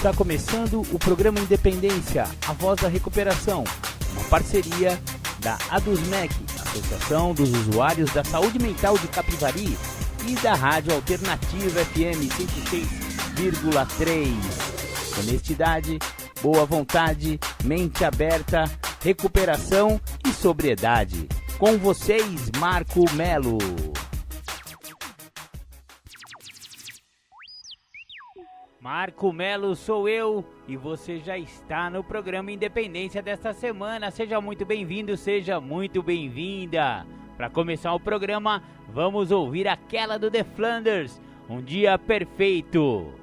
Está começando o programa Independência, a voz da recuperação, uma parceria da ADUSMEC, Associação dos Usuários da Saúde Mental de Capivari, e da Rádio Alternativa FM 106,3. Honestidade, boa vontade, mente aberta, recuperação e sobriedade. Com vocês, Marco Melo. Marco Melo sou eu e você já está no programa Independência desta semana. Seja muito bem-vindo, seja muito bem-vinda. Para começar o programa, vamos ouvir aquela do The Flanders, Um Dia Perfeito.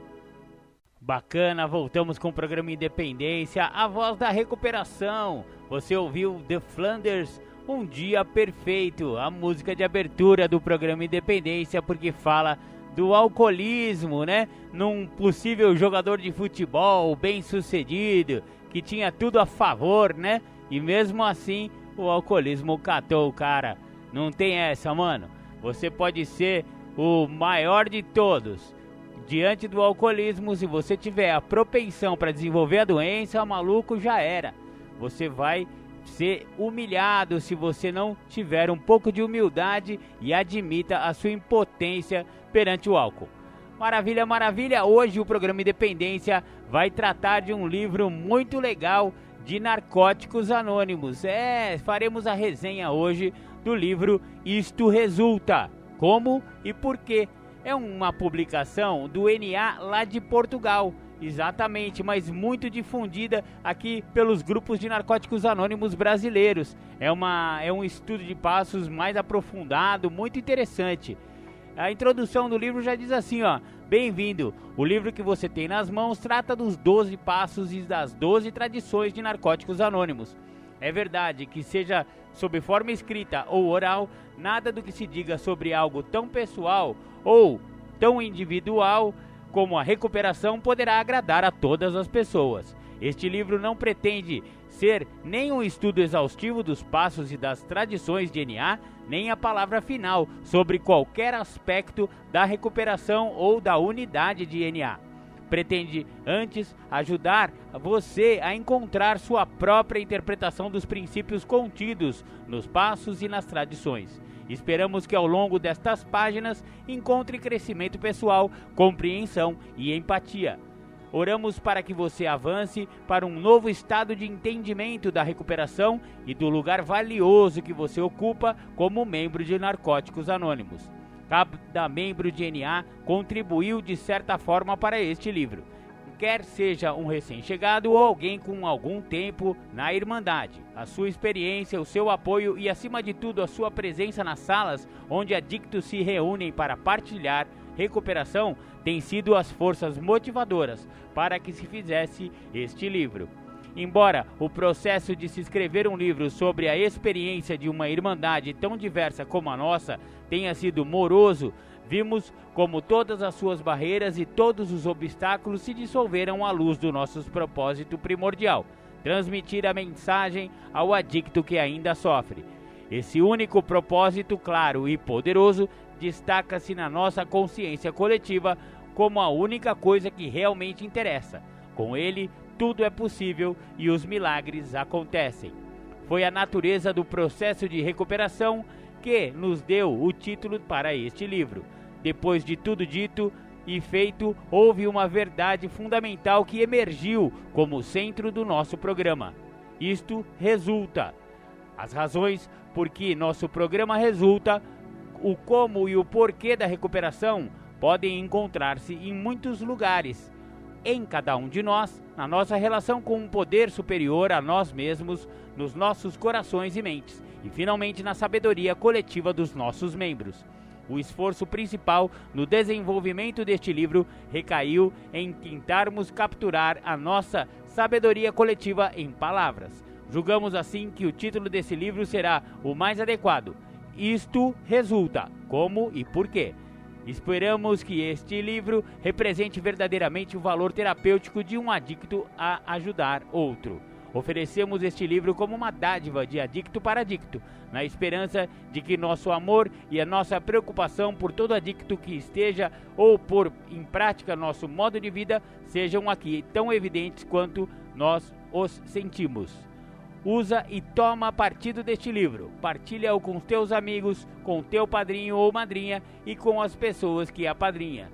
Bacana, voltamos com o programa Independência, a voz da recuperação. Você ouviu The Flanders, Um Dia Perfeito, a música de abertura do programa Independência, porque fala do alcoolismo, né? Num possível jogador de futebol bem-sucedido, que tinha tudo a favor, né? E mesmo assim, o alcoolismo catou o cara. Não tem essa, mano. Você pode ser o maior de todos. Diante do alcoolismo, se você tiver a propensão para desenvolver a doença, maluco, já era. Você vai ser humilhado se você não tiver um pouco de humildade e admita a sua impotência perante o álcool. Maravilha, maravilha! Hoje o programa Independência vai tratar de um livro muito legal de Narcóticos Anônimos. Faremos a resenha hoje do livro Isto Resulta, Como e Por quê. É uma publicação do NA lá de Portugal. Exatamente, mas muito difundida aqui pelos grupos de narcóticos anônimos brasileiros. É um estudo de passos mais aprofundado, muito interessante. A introdução do livro já diz assim, ó: bem-vindo, o livro que você tem nas mãos trata dos 12 passos e das 12 tradições de narcóticos anônimos. É verdade que seja sob forma escrita ou oral, nada do que se diga sobre algo tão pessoal ou tão individual como a recuperação poderá agradar a todas as pessoas. Este livro não pretende ser nem um estudo exaustivo dos passos e das tradições de NA, nem a palavra final sobre qualquer aspecto da recuperação ou da unidade de NA. Pretende, antes, ajudar você a encontrar sua própria interpretação dos princípios contidos nos passos e nas tradições. Esperamos que ao longo destas páginas encontre crescimento pessoal, compreensão e empatia. Oramos para que você avance para um novo estado de entendimento da recuperação e do lugar valioso que você ocupa como membro de Narcóticos Anônimos. Cada membro de NA contribuiu de certa forma para este livro, quer seja um recém-chegado ou alguém com algum tempo na Irmandade. A sua experiência, o seu apoio e, acima de tudo, a sua presença nas salas onde adictos se reúnem para partilhar recuperação tem sido as forças motivadoras para que se fizesse este livro. Embora o processo de se escrever um livro sobre a experiência de uma Irmandade tão diversa como a nossa tenha sido moroso, vimos como todas as suas barreiras e todos os obstáculos se dissolveram à luz do nosso propósito primordial: transmitir a mensagem ao adicto que ainda sofre. Esse único propósito, claro e poderoso, destaca-se na nossa consciência coletiva como a única coisa que realmente interessa. Com ele, tudo é possível e os milagres acontecem. Foi a natureza do processo de recuperação que nos deu o título para este livro. Depois de tudo dito e feito, houve uma verdade fundamental que emergiu como centro do nosso programa. Isto resulta. As razões por que nosso programa resulta, o como e o porquê da recuperação podem encontrar-se em muitos lugares. Em cada um de nós, na nossa relação com um poder superior a nós mesmos, nos nossos corações e mentes, e finalmente na sabedoria coletiva dos nossos membros. O esforço principal no desenvolvimento deste livro recaiu em tentarmos capturar a nossa sabedoria coletiva em palavras. Julgamos assim que o título desse livro será o mais adequado: Isto Resulta, Como e Por quê. Esperamos que este livro represente verdadeiramente o valor terapêutico de um adicto a ajudar outro. Oferecemos este livro como uma dádiva de adicto para adicto, na esperança de que nosso amor e a nossa preocupação por todo adicto que esteja ou pôr em prática nosso modo de vida sejam aqui tão evidentes quanto nós os sentimos. Usa e toma partido deste livro. Partilha-o com teus amigos, com teu padrinho ou madrinha e com as pessoas que apadrinha.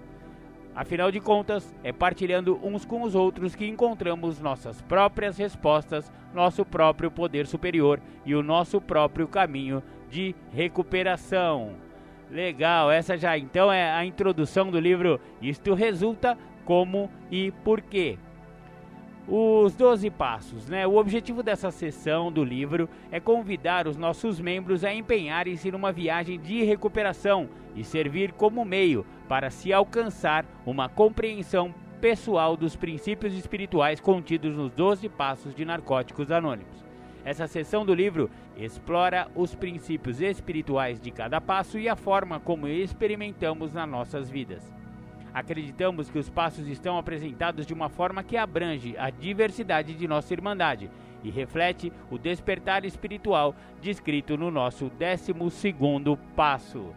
Afinal de contas, é partilhando uns com os outros que encontramos nossas próprias respostas, nosso próprio poder superior e o nosso próprio caminho de recuperação. Legal, essa já então é a introdução do livro Isto Resulta, Como e Por quê. Os 12 passos, né? O objetivo dessa sessão do livro é convidar os nossos membros a empenharem-se numa viagem de recuperação e servir como meio para se alcançar uma compreensão pessoal dos princípios espirituais contidos nos 12 passos de Narcóticos Anônimos. Essa sessão do livro explora os princípios espirituais de cada passo e a forma como experimentamos nas nossas vidas. Acreditamos que os passos estão apresentados de uma forma que abrange a diversidade de nossa Irmandade e reflete o despertar espiritual descrito no nosso 12º passo.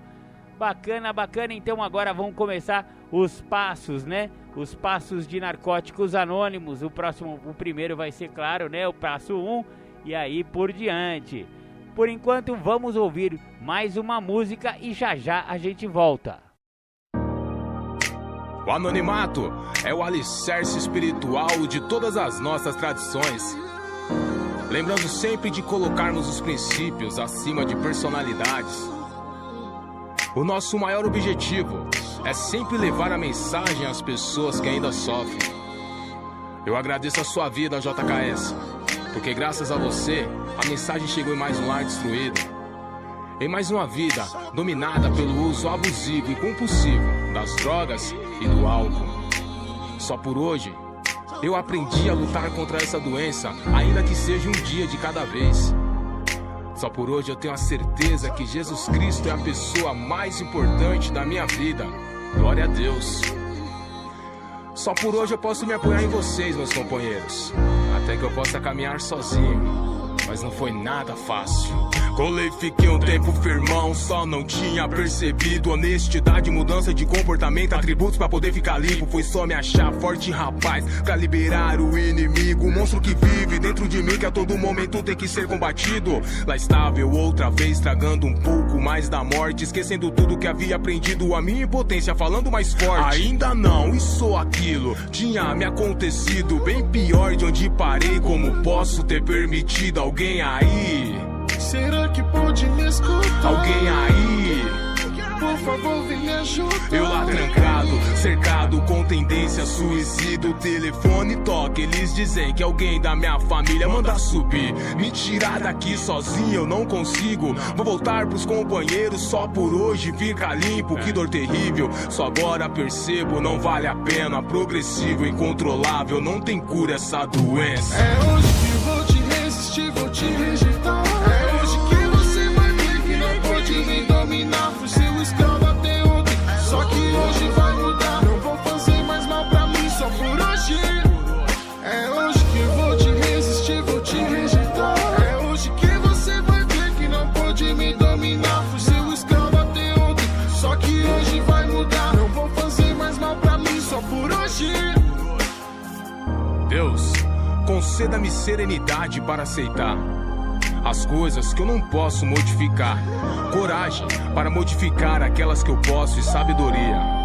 Bacana, bacana, então agora vamos começar os passos, né? Os passos de Narcóticos Anônimos. O primeiro vai ser, claro, né? O passo 1 e aí por diante. Por enquanto, vamos ouvir mais uma música e já já a gente volta. O anonimato é o alicerce espiritual de todas as nossas tradições. Lembrando sempre de colocarmos os princípios acima de personalidades. O nosso maior objetivo é sempre levar a mensagem às pessoas que ainda sofrem. Eu agradeço a sua vida, JKS, porque graças a você, a mensagem chegou em mais um lar destruído. Em mais uma vida dominada pelo uso abusivo e compulsivo das drogas e do álcool. Só por hoje, eu aprendi a lutar contra essa doença, ainda que seja um dia de cada vez. Só por hoje eu tenho a certeza que Jesus Cristo é a pessoa mais importante da minha vida. Glória a Deus. Só por hoje eu posso me apoiar em vocês, meus companheiros. Até que eu possa caminhar sozinho, mas não foi nada fácil. Colei, fiquei um tempo firmão, só não tinha percebido honestidade, mudança de comportamento, atributos pra poder ficar limpo. Foi só me achar forte, rapaz, pra liberar o inimigo, o monstro que vive dentro de mim, que a todo momento tem que ser combatido. Lá estava eu outra vez, tragando um pouco mais da morte, esquecendo tudo que havia aprendido, a minha impotência falando mais forte. Ainda não, isso ou aquilo tinha me acontecido, bem pior de onde parei. Como posso ter permitido alguém aí? Será que pode me escutar? Alguém aí? Por favor, vem me ajudar. Eu lá trancado, cercado com tendência a suicídio. O telefone toca, eles dizem que alguém da minha família manda subir. Me tirar daqui sozinho eu não consigo. Vou voltar pros companheiros, só por hoje fica limpo. Que dor terrível, só agora percebo, não vale a pena. Progressivo, incontrolável, não tem cura essa doença. É hoje que vou te resistir, vou te rejeitar. É hoje que você vai ver que não pode me dominar. Fui seu escravo até ontem, só que hoje vai mudar. Não vou fazer mais mal pra mim só por hoje. É hoje que vou te resistir, vou te rejeitar. É hoje que você vai ver que não pode me dominar. Fui seu escravo até ontem, só que hoje vai mudar. Não vou fazer mais mal pra mim só por hoje. Deus, conceda-me serenidade para aceitar as coisas que eu não posso modificar, coragem para modificar aquelas que eu posso e sabedoria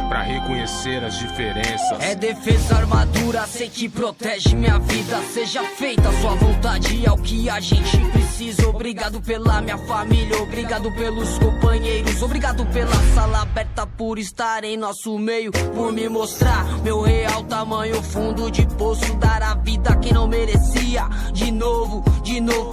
pra reconhecer as diferenças. É defesa, armadura, sei que protege minha vida. Seja feita a sua vontade, é o que a gente precisa. Obrigado pela minha família, obrigado pelos companheiros, obrigado pela sala aberta, por estar em nosso meio, por me mostrar meu real tamanho, fundo de poço, dar a vida a quem não merecia. De novo,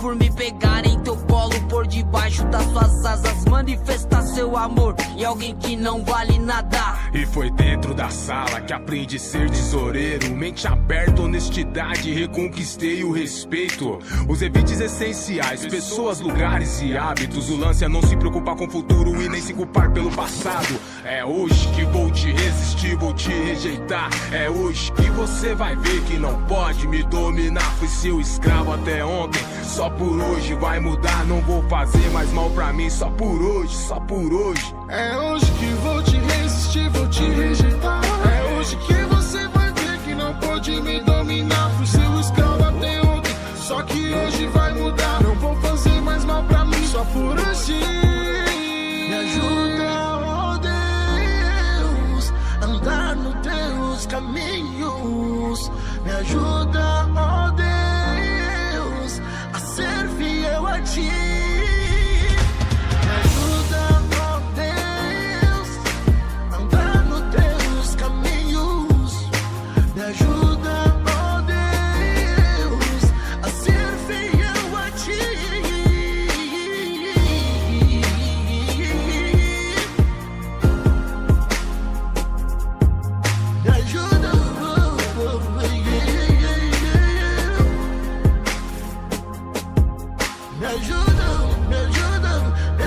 por me pegar em teu colo, por debaixo das suas asas, manifestar seu amor em alguém que não vale nada. E foi dentro da sala que aprendi a ser tesoureiro. Mente aberta, honestidade, reconquistei o respeito. Os eventos essenciais, pessoas, lugares e hábitos. O lance é não se preocupar com o futuro e nem se culpar pelo passado. É hoje que vou te resistir, vou vou te rejeitar. É hoje que você vai ver que não pode me dominar. Fui seu escravo até ontem, só por hoje vai mudar. Não vou fazer mais mal pra mim, só por hoje, só por hoje. É hoje que vou te resistir, vou te rejeitar. É hoje que você vai ver que não pode me dominar. Fui seu escravo até ontem, só que hoje vai mudar. Não vou fazer mais mal pra mim, só por hoje. Me ajuda, ó Deus, a andar nos teus caminhos. Me ajuda, ó Deus, a ser fiel a ti. Me ajuda, ó Deus, a andar nos teus caminhos. Me ajuda, ó Deus, a ser fiel a ti. Me ajuda, me ajuda, me ajuda, me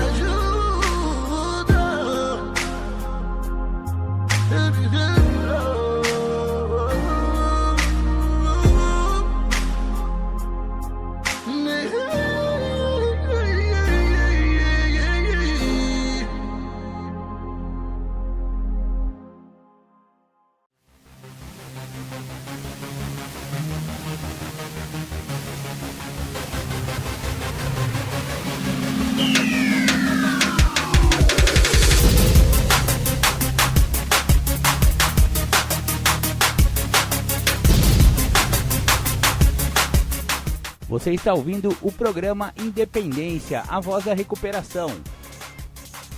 Você está ouvindo o programa Independência, a voz da recuperação.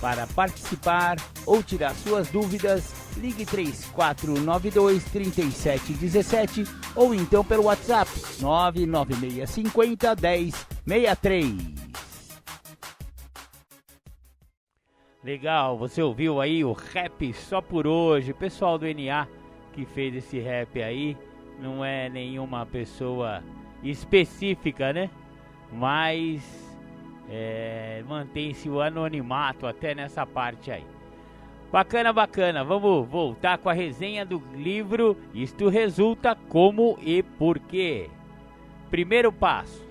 Para participar ou tirar suas dúvidas, ligue 3492-3717 ou então pelo WhatsApp 99650-1063. Legal, você ouviu aí o rap Só Por Hoje, pessoal do NA que fez esse rap aí, não é nenhuma pessoa específica, né? Mas mantém-se o anonimato até nessa parte aí. Bacana, bacana. Vamos voltar com a resenha do livro Isto Resulta Como e Por Quê. Primeiro passo.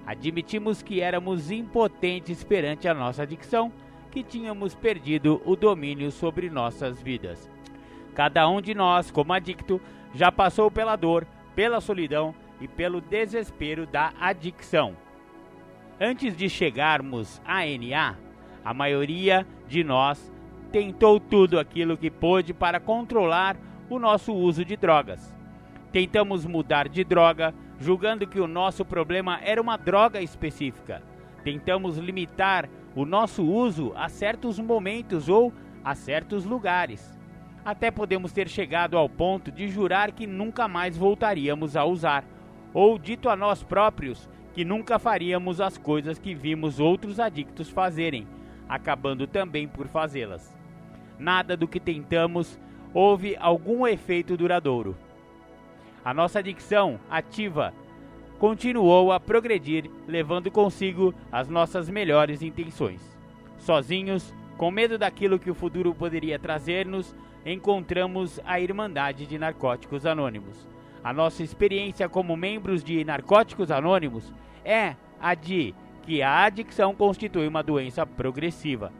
Admitimos que éramos impotentes perante a nossa adicção, que tínhamos perdido o domínio sobre nossas vidas. Cada um de nós, como adicto, já passou pela dor, pela solidão e pelo desespero da adicção. Antes de chegarmos à NA, a maioria de nós tentou tudo aquilo que pôde para controlar o nosso uso de drogas. Tentamos mudar de droga, julgando que o nosso problema era uma droga específica. Tentamos limitar o nosso uso a certos momentos ou a certos lugares. Até podemos ter chegado ao ponto de jurar que nunca mais voltaríamos a usar, ou dito a nós próprios que nunca faríamos as coisas que vimos outros adictos fazerem, acabando também por fazê-las. Nada do que tentamos houve algum efeito duradouro. A nossa adicção ativa continuou a progredir, levando consigo as nossas melhores intenções. Sozinhos, com medo daquilo que o futuro poderia trazer-nos, encontramos a Irmandade de Narcóticos Anônimos. A nossa experiência como membros de Narcóticos Anônimos é a de que a adicção constitui uma doença progressiva.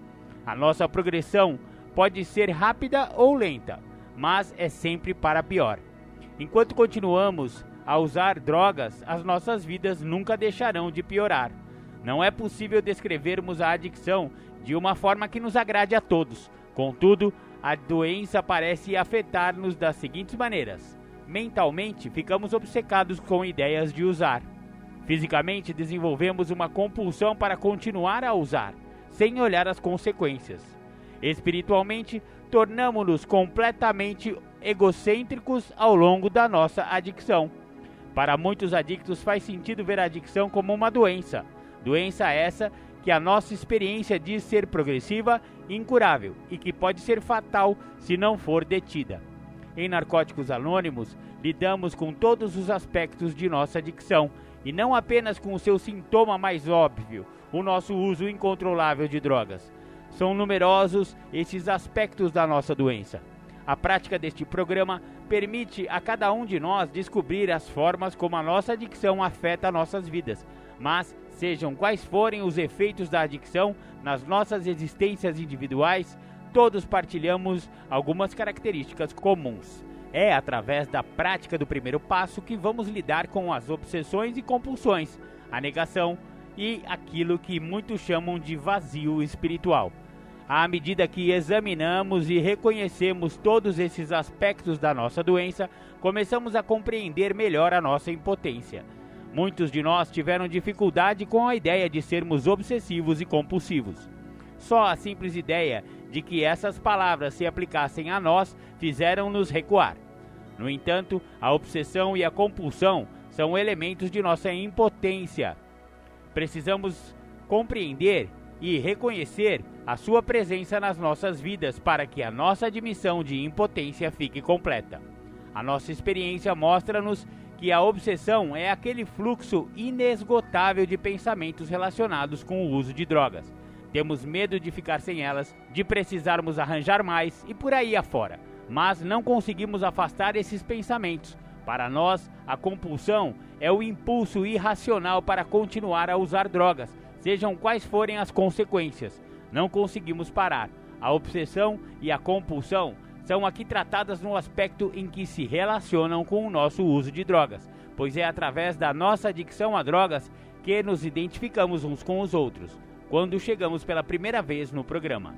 A nossa progressão pode ser rápida ou lenta, mas é sempre para pior. Enquanto continuamos a usar drogas, as nossas vidas nunca deixarão de piorar. Não é possível descrevermos a adicção de uma forma que nos agrade a todos. Contudo, a doença parece afetar-nos das seguintes maneiras. Mentalmente, ficamos obcecados com ideias de usar. Fisicamente, desenvolvemos uma compulsão para continuar a usar, sem olhar as consequências. Espiritualmente, tornamo-nos completamente egocêntricos ao longo da nossa adicção. Para muitos adictos faz sentido ver a adicção como uma doença. Doença essa que a nossa experiência diz ser progressiva e incurável e que pode ser fatal se não for detida. Em Narcóticos Anônimos, lidamos com todos os aspectos de nossa adicção e não apenas com o seu sintoma mais óbvio, o nosso uso incontrolável de drogas. São numerosos esses aspectos da nossa doença. A prática deste programa permite a cada um de nós descobrir as formas como a nossa adicção afeta nossas vidas, mas sejam quais forem os efeitos da adicção nas nossas existências individuais, todos partilhamos algumas características comuns. É através da prática do primeiro passo que vamos lidar com as obsessões e compulsões, a negação e aquilo que muitos chamam de vazio espiritual. À medida que examinamos e reconhecemos todos esses aspectos da nossa doença, começamos a compreender melhor a nossa impotência. Muitos de nós tiveram dificuldade com a ideia de sermos obsessivos e compulsivos. Só a simples ideia de que essas palavras se aplicassem a nós fizeram-nos recuar. No entanto, a obsessão e a compulsão são elementos de nossa impotência. Precisamos compreender e reconhecer a sua presença nas nossas vidas para que a nossa admissão de impotência fique completa. A nossa experiência mostra-nos que a obsessão é aquele fluxo inesgotável de pensamentos relacionados com o uso de drogas. Temos medo de ficar sem elas, de precisarmos arranjar mais e por aí afora, mas não conseguimos afastar esses pensamentos. Para nós, a compulsão é o impulso irracional para continuar a usar drogas, sejam quais forem as consequências. Não conseguimos parar. A obsessão e a compulsão são aqui tratadas no aspecto em que se relacionam com o nosso uso de drogas, pois é através da nossa adicção a drogas que nos identificamos uns com os outros, quando chegamos pela primeira vez no programa.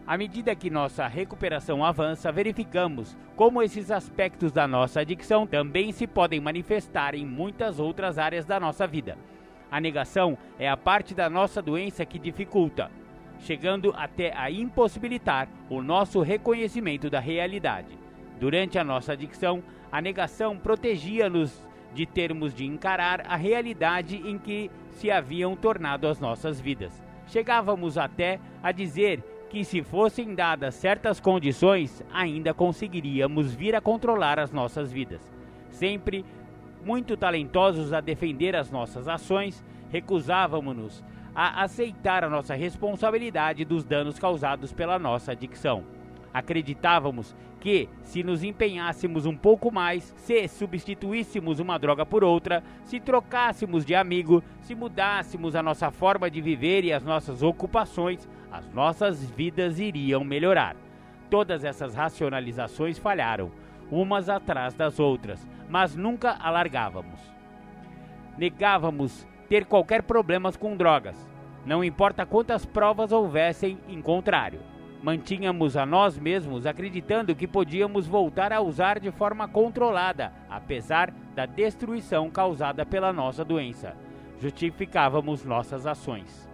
À medida que nossa recuperação avança, verificamos como esses aspectos da nossa adicção também se podem manifestar em muitas outras áreas da nossa vida. A negação é a parte da nossa doença que dificulta, chegando até a impossibilitar o nosso reconhecimento da realidade. Durante a nossa adicção, a negação protegia-nos de termos de encarar a realidade em que se haviam tornado as nossas vidas. Chegávamos até a dizer que se fossem dadas certas condições, ainda conseguiríamos vir a controlar as nossas vidas. Sempre muito talentosos a defender as nossas ações, recusávamos-nos a aceitar a nossa responsabilidade dos danos causados pela nossa adicção. Acreditávamos que, se nos empenhássemos um pouco mais, se substituíssemos uma droga por outra, se trocássemos de amigo, se mudássemos a nossa forma de viver e as nossas ocupações, as nossas vidas iriam melhorar. Todas essas racionalizações falharam, umas atrás das outras, mas nunca alargávamos. Negávamos ter qualquer problema com drogas, não importa quantas provas houvessem em contrário. Mantínhamos a nós mesmos acreditando que podíamos voltar a usar de forma controlada, apesar da destruição causada pela nossa doença. Justificávamos nossas ações.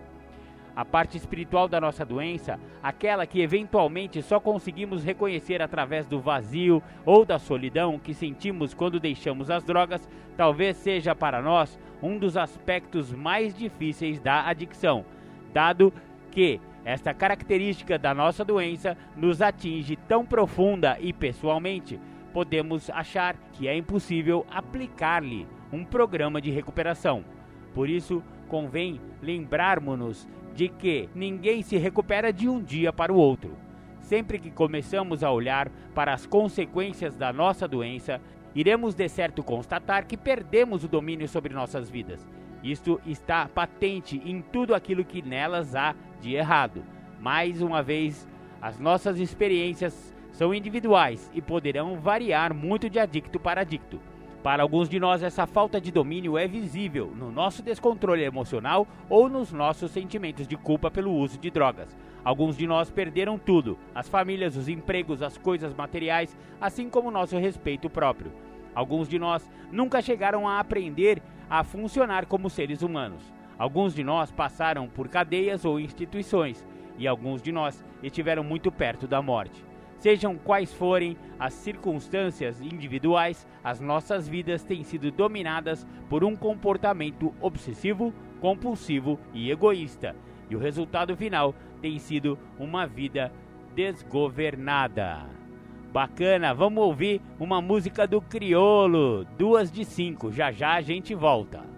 A parte espiritual da nossa doença, aquela que eventualmente só conseguimos reconhecer através do vazio ou da solidão que sentimos quando deixamos as drogas, talvez seja para nós um dos aspectos mais difíceis da adicção, dado que esta característica da nossa doença nos atinge tão profunda e pessoalmente, podemos achar que é impossível aplicar-lhe um programa de recuperação. Por isso, convém lembrarmos-nos de que ninguém se recupera de um dia para o outro. Sempre que começamos a olhar para as consequências da nossa doença, iremos de certo constatar que perdemos o domínio sobre nossas vidas. Isto está patente em tudo aquilo que nelas há de errado. Mais uma vez, as nossas experiências são individuais e poderão variar muito de adicto para adicto. Para alguns de nós, essa falta de domínio é visível no nosso descontrole emocional ou nos nossos sentimentos de culpa pelo uso de drogas. Alguns de nós perderam tudo, as famílias, os empregos, as coisas materiais, assim como nosso respeito próprio. Alguns de nós nunca chegaram a aprender a funcionar como seres humanos. Alguns de nós passaram por cadeias ou instituições, e alguns de nós estiveram muito perto da morte. Sejam quais forem as circunstâncias individuais, as nossas vidas têm sido dominadas por um comportamento obsessivo, compulsivo e egoísta, e o resultado final tem sido uma vida desgovernada. Bacana, vamos ouvir uma música do Criolo, 2 de 5, já já a gente volta.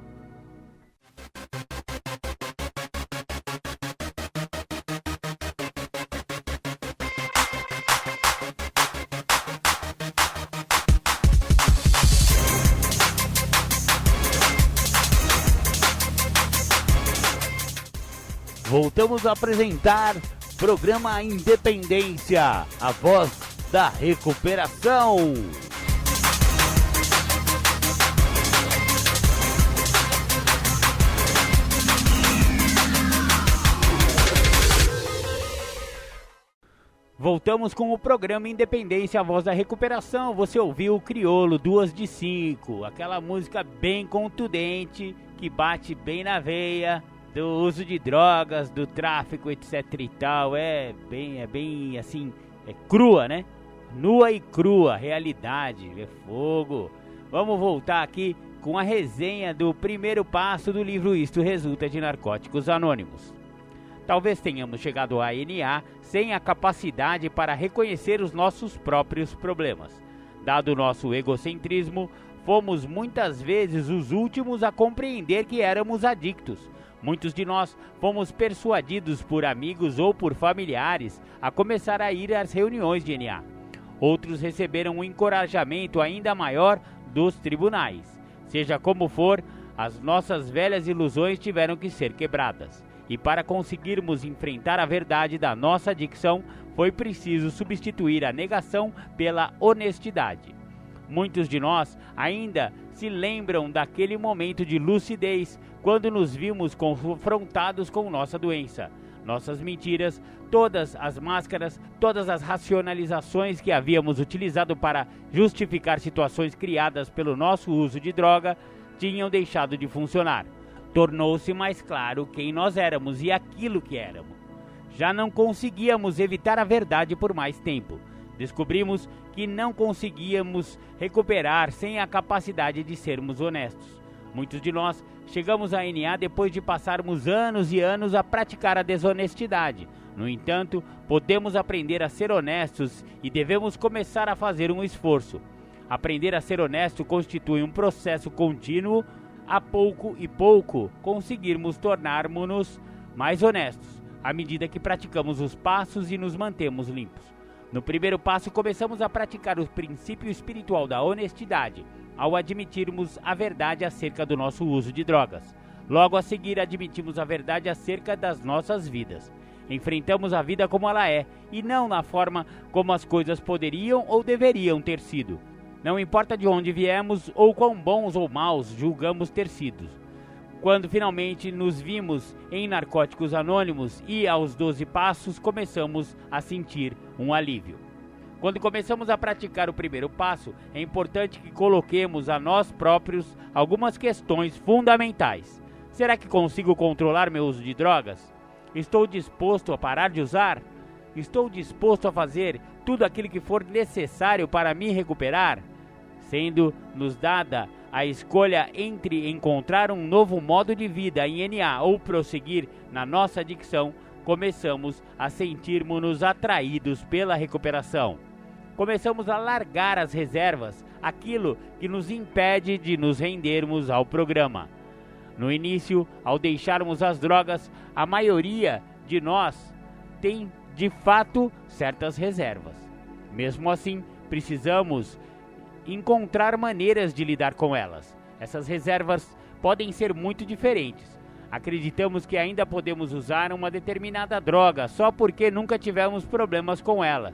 Voltamos a apresentar programa Independência, a voz da recuperação. Voltamos com o programa Independência, a voz da recuperação. Você ouviu o Criolo 2 de 5, aquela música bem contundente, que bate bem na veia do uso de drogas, do tráfico, etc e tal. É bem assim, é crua, né? Nua e crua, realidade, é fogo. Vamos voltar aqui com a resenha do primeiro passo do livro Isto Resulta de Narcóticos Anônimos. Talvez tenhamos chegado à NA sem a capacidade para reconhecer os nossos próprios problemas. Dado o nosso egocentrismo, fomos muitas vezes os últimos a compreender que éramos adictos. Muitos de nós fomos persuadidos por amigos ou por familiares a começar a ir às reuniões de NA. Outros receberam um encorajamento ainda maior dos tribunais. Seja como for, as nossas velhas ilusões tiveram que ser quebradas. E para conseguirmos enfrentar a verdade da nossa adicção, foi preciso substituir a negação pela honestidade. Muitos de nós ainda se lembram daquele momento de lucidez quando nos vimos confrontados com nossa doença, nossas mentiras, todas as máscaras, todas as racionalizações que havíamos utilizado para justificar situações criadas pelo nosso uso de droga tinham deixado de funcionar. Tornou-se mais claro quem nós éramos e aquilo que éramos. Já não conseguíamos evitar a verdade por mais tempo. Descobrimos que não conseguíamos recuperar sem a capacidade de sermos honestos. Muitos de nós chegamos à NA depois de passarmos anos e anos a praticar a desonestidade. No entanto, podemos aprender a ser honestos e devemos começar a fazer um esforço. Aprender a ser honesto constitui um processo contínuo. A pouco e pouco conseguirmos tornarmos-nos mais honestos, à medida que praticamos os passos e nos mantemos limpos. No primeiro passo, começamos a praticar o princípio espiritual da honestidade, ao admitirmos a verdade acerca do nosso uso de drogas. Logo a seguir, admitimos a verdade acerca das nossas vidas. Enfrentamos a vida como ela é, e não na forma como as coisas poderiam ou deveriam ter sido. Não importa de onde viemos ou quão bons ou maus julgamos ter sido. Quando finalmente nos vimos em Narcóticos Anônimos e aos 12 passos, começamos a sentir um alívio. Quando começamos a praticar o primeiro passo, é importante que coloquemos a nós próprios algumas questões fundamentais. Será que consigo controlar meu uso de drogas? Estou disposto a parar de usar? Estou disposto a fazer tudo aquilo que for necessário para me recuperar? Sendo nos dada a escolha entre encontrar um novo modo de vida em NA ou prosseguir na nossa adicção, começamos a sentirmos-nos atraídos pela recuperação. Começamos a largar as reservas, aquilo que nos impede de nos rendermos ao programa. No início, ao deixarmos as drogas, a maioria de nós tem, de fato, certas reservas. Mesmo assim, precisamos encontrar maneiras de lidar com elas. Essas reservas podem ser muito diferentes. Acreditamos que ainda podemos usar uma determinada droga só porque nunca tivemos problemas com ela.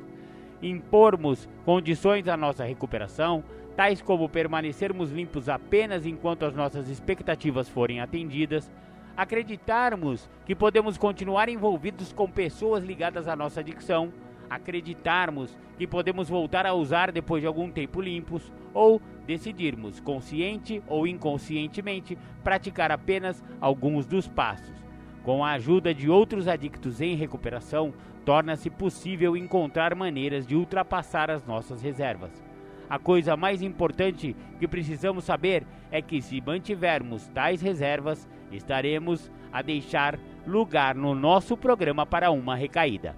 Impormos condições à nossa recuperação, tais como permanecermos limpos apenas enquanto as nossas expectativas forem atendidas. Acreditarmos que podemos continuar envolvidos com pessoas ligadas à nossa adicção. Acreditarmos que podemos voltar a usar depois de algum tempo limpos, ou decidirmos, consciente ou inconscientemente, praticar apenas alguns dos passos. Com a ajuda de outros adictos em recuperação, torna-se possível encontrar maneiras de ultrapassar as nossas reservas. A coisa mais importante que precisamos saber é que, se mantivermos tais reservas, estaremos a deixar lugar no nosso programa para uma recaída.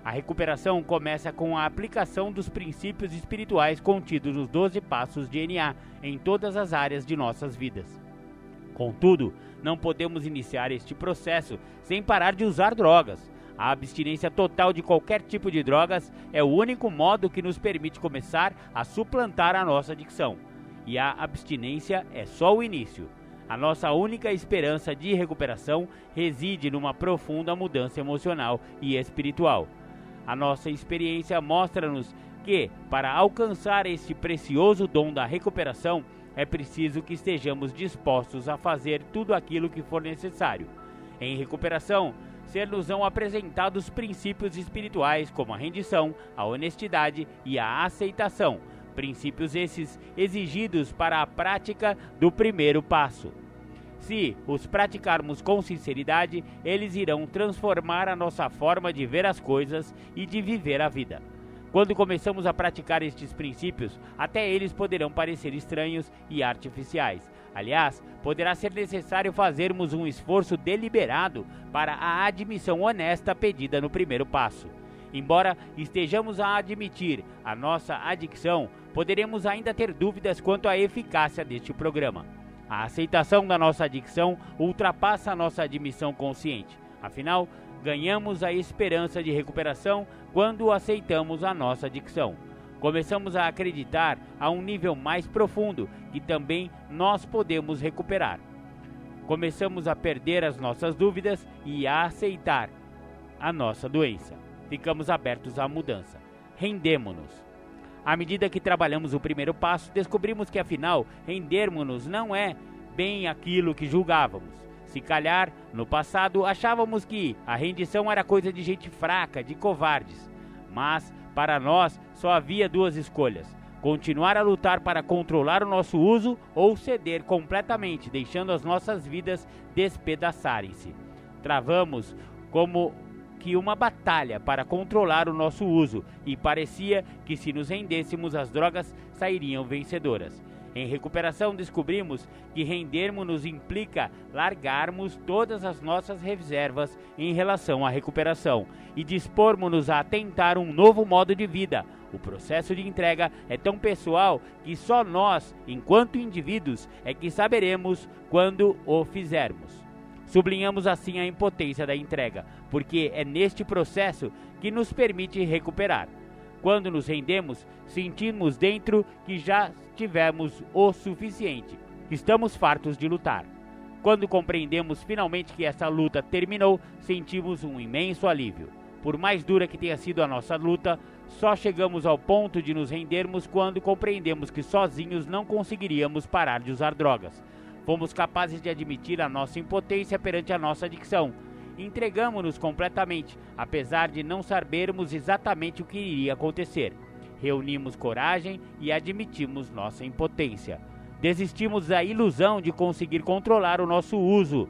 A recuperação começa com a aplicação dos princípios espirituais contidos nos 12 passos de NA em todas as áreas de nossas vidas. Contudo, não podemos iniciar este processo sem parar de usar drogas. A abstinência total de qualquer tipo de drogas é o único modo que nos permite começar a suplantar a nossa adicção. E a abstinência é só o início. A nossa única esperança de recuperação reside numa profunda mudança emocional e espiritual. A nossa experiência mostra-nos que, para alcançar este precioso dom da recuperação, é preciso que estejamos dispostos a fazer tudo aquilo que for necessário. Em recuperação, ser-nos-ão apresentados princípios espirituais como a rendição, a honestidade e a aceitação, princípios esses exigidos para a prática do primeiro passo. Se os praticarmos com sinceridade, eles irão transformar a nossa forma de ver as coisas e de viver a vida. Quando começamos a praticar estes princípios, até eles poderão parecer estranhos e artificiais. Aliás, poderá ser necessário fazermos um esforço deliberado para a admissão honesta pedida no primeiro passo. Embora estejamos a admitir a nossa adicção, poderemos ainda ter dúvidas quanto à eficácia deste programa. A aceitação da nossa adicção ultrapassa a nossa admissão consciente. Afinal, ganhamos a esperança de recuperação quando aceitamos a nossa adicção. Começamos a acreditar a um nível mais profundo que também nós podemos recuperar. Começamos a perder as nossas dúvidas e a aceitar a nossa doença. Ficamos abertos à mudança. Rendemo-nos. À medida que trabalhamos o primeiro passo, descobrimos que afinal, rendermos-nos não é bem aquilo que julgávamos. Se calhar, no passado, achávamos que a rendição era coisa de gente fraca, de covardes. Mas, para nós, só havia duas escolhas: continuar a lutar para controlar o nosso uso ou ceder completamente, deixando as nossas vidas despedaçarem-se. Travamos como que uma batalha para controlar o nosso uso e parecia que se nos rendêssemos as drogas sairiam vencedoras. Em recuperação descobrimos que rendermos-nos implica largarmos todas as nossas reservas em relação à recuperação e dispormos-nos a tentar um novo modo de vida. O processo de entrega é tão pessoal que só nós, enquanto indivíduos, é que saberemos quando o fizermos. Sublinhamos assim a impotência da entrega, porque é neste processo que nos permite recuperar. Quando nos rendemos, sentimos dentro que já tivemos o suficiente, estamos fartos de lutar. Quando compreendemos finalmente que essa luta terminou, sentimos um imenso alívio. Por mais dura que tenha sido a nossa luta, só chegamos ao ponto de nos rendermos quando compreendemos que sozinhos não conseguiríamos parar de usar drogas. Fomos capazes de admitir a nossa impotência perante a nossa adicção. Entregamos-nos completamente, apesar de não sabermos exatamente o que iria acontecer. Reunimos coragem e admitimos nossa impotência. Desistimos da ilusão de conseguir controlar o nosso uso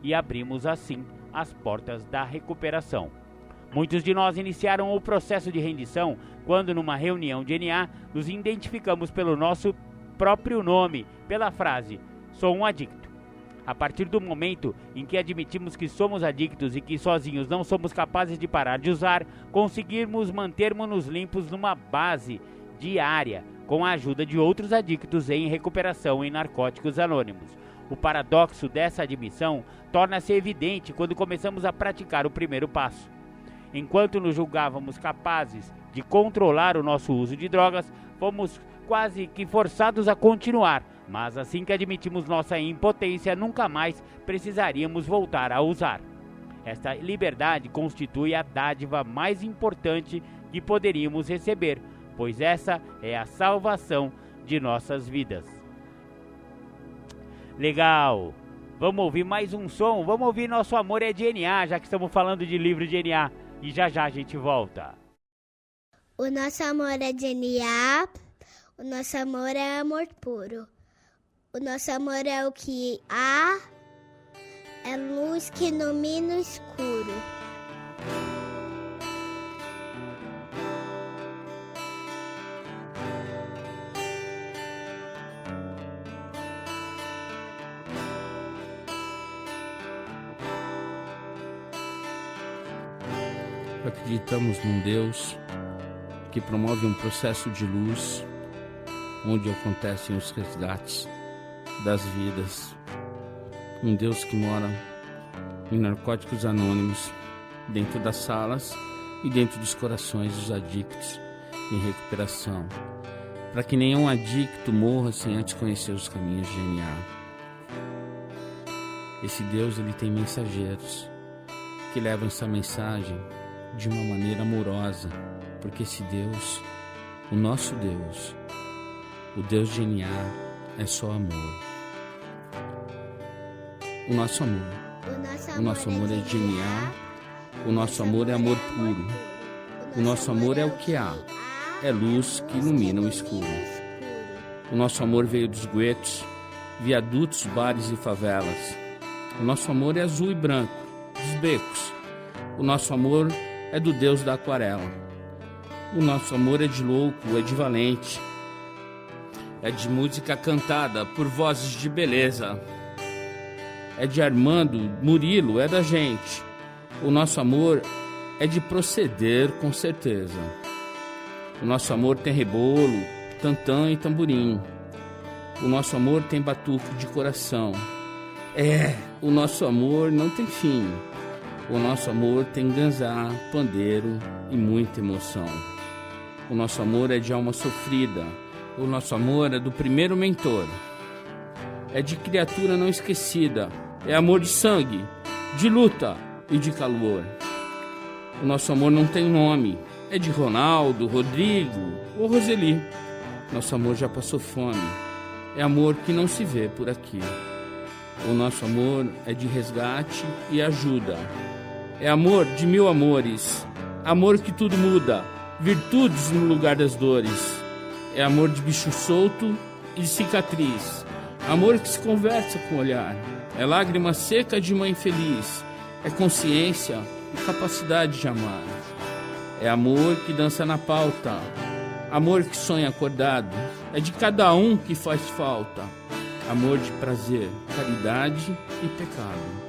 e abrimos assim as portas da recuperação. Muitos de nós iniciaram o processo de rendição quando, numa reunião de NA, nos identificamos pelo nosso próprio nome, pela frase: "Sou um adicto". A partir do momento em que admitimos que somos adictos e que sozinhos não somos capazes de parar de usar, conseguimos mantermos-nos limpos numa base diária, com a ajuda de outros adictos em recuperação em Narcóticos Anônimos. O paradoxo dessa admissão torna-se evidente quando começamos a praticar o primeiro passo. Enquanto nos julgávamos capazes de controlar o nosso uso de drogas, fomos quase que forçados a continuar. Mas assim que admitimos nossa impotência, nunca mais precisaríamos voltar a usar. Esta liberdade constitui a dádiva mais importante que poderíamos receber, pois essa é a salvação de nossas vidas. Legal! Vamos ouvir mais um som, vamos ouvir Nosso Amor é de NA, já que estamos falando de livro de NA. E já já a gente volta. O nosso amor é de NA, o nosso amor é amor puro. O nosso amor é o que há, é luz que ilumina o escuro. Acreditamos num Deus que promove um processo de luz, onde acontecem os resgates das vidas. Um Deus que mora em Narcóticos Anônimos, dentro das salas e dentro dos corações dos adictos em recuperação, para que nenhum adicto morra sem antes conhecer os caminhos de NA. Esse Deus, ele tem mensageiros que levam essa mensagem de uma maneira amorosa, porque esse Deus, o nosso Deus, o Deus de NA, é só amor. O nosso amor é de NA, o nosso amor é amor puro, o nosso amor é o que há, é luz que ilumina o escuro. O nosso amor veio dos guetos, viadutos, bares e favelas. O nosso amor é azul e branco, dos becos. O nosso amor é do Deus da aquarela. O nosso amor é de louco, é de valente. É de música cantada por vozes de beleza. É de Armando, Murilo, é da gente. O nosso amor é de proceder com certeza. O nosso amor tem rebolo, tantã e tamborim. O nosso amor tem batuque de coração. O nosso amor não tem fim. O nosso amor tem ganzá, pandeiro e muita emoção. O nosso amor é de alma sofrida. O nosso amor é do primeiro mentor. É de criatura não esquecida. É amor de sangue, de luta e de calor. O nosso amor não tem nome. É de Ronaldo, Rodrigo ou Roseli. Nosso amor já passou fome. É amor que não se vê por aqui. O nosso amor é de resgate e ajuda. É amor de mil amores. Amor que tudo muda. Virtudes no lugar das dores. É amor de bicho solto e de cicatriz. Amor que se conversa com o olhar. É lágrima seca de mãe feliz. É consciência e capacidade de amar. É amor que dança na pauta. Amor que sonha acordado. É de cada um que faz falta. Amor de prazer, caridade e pecado.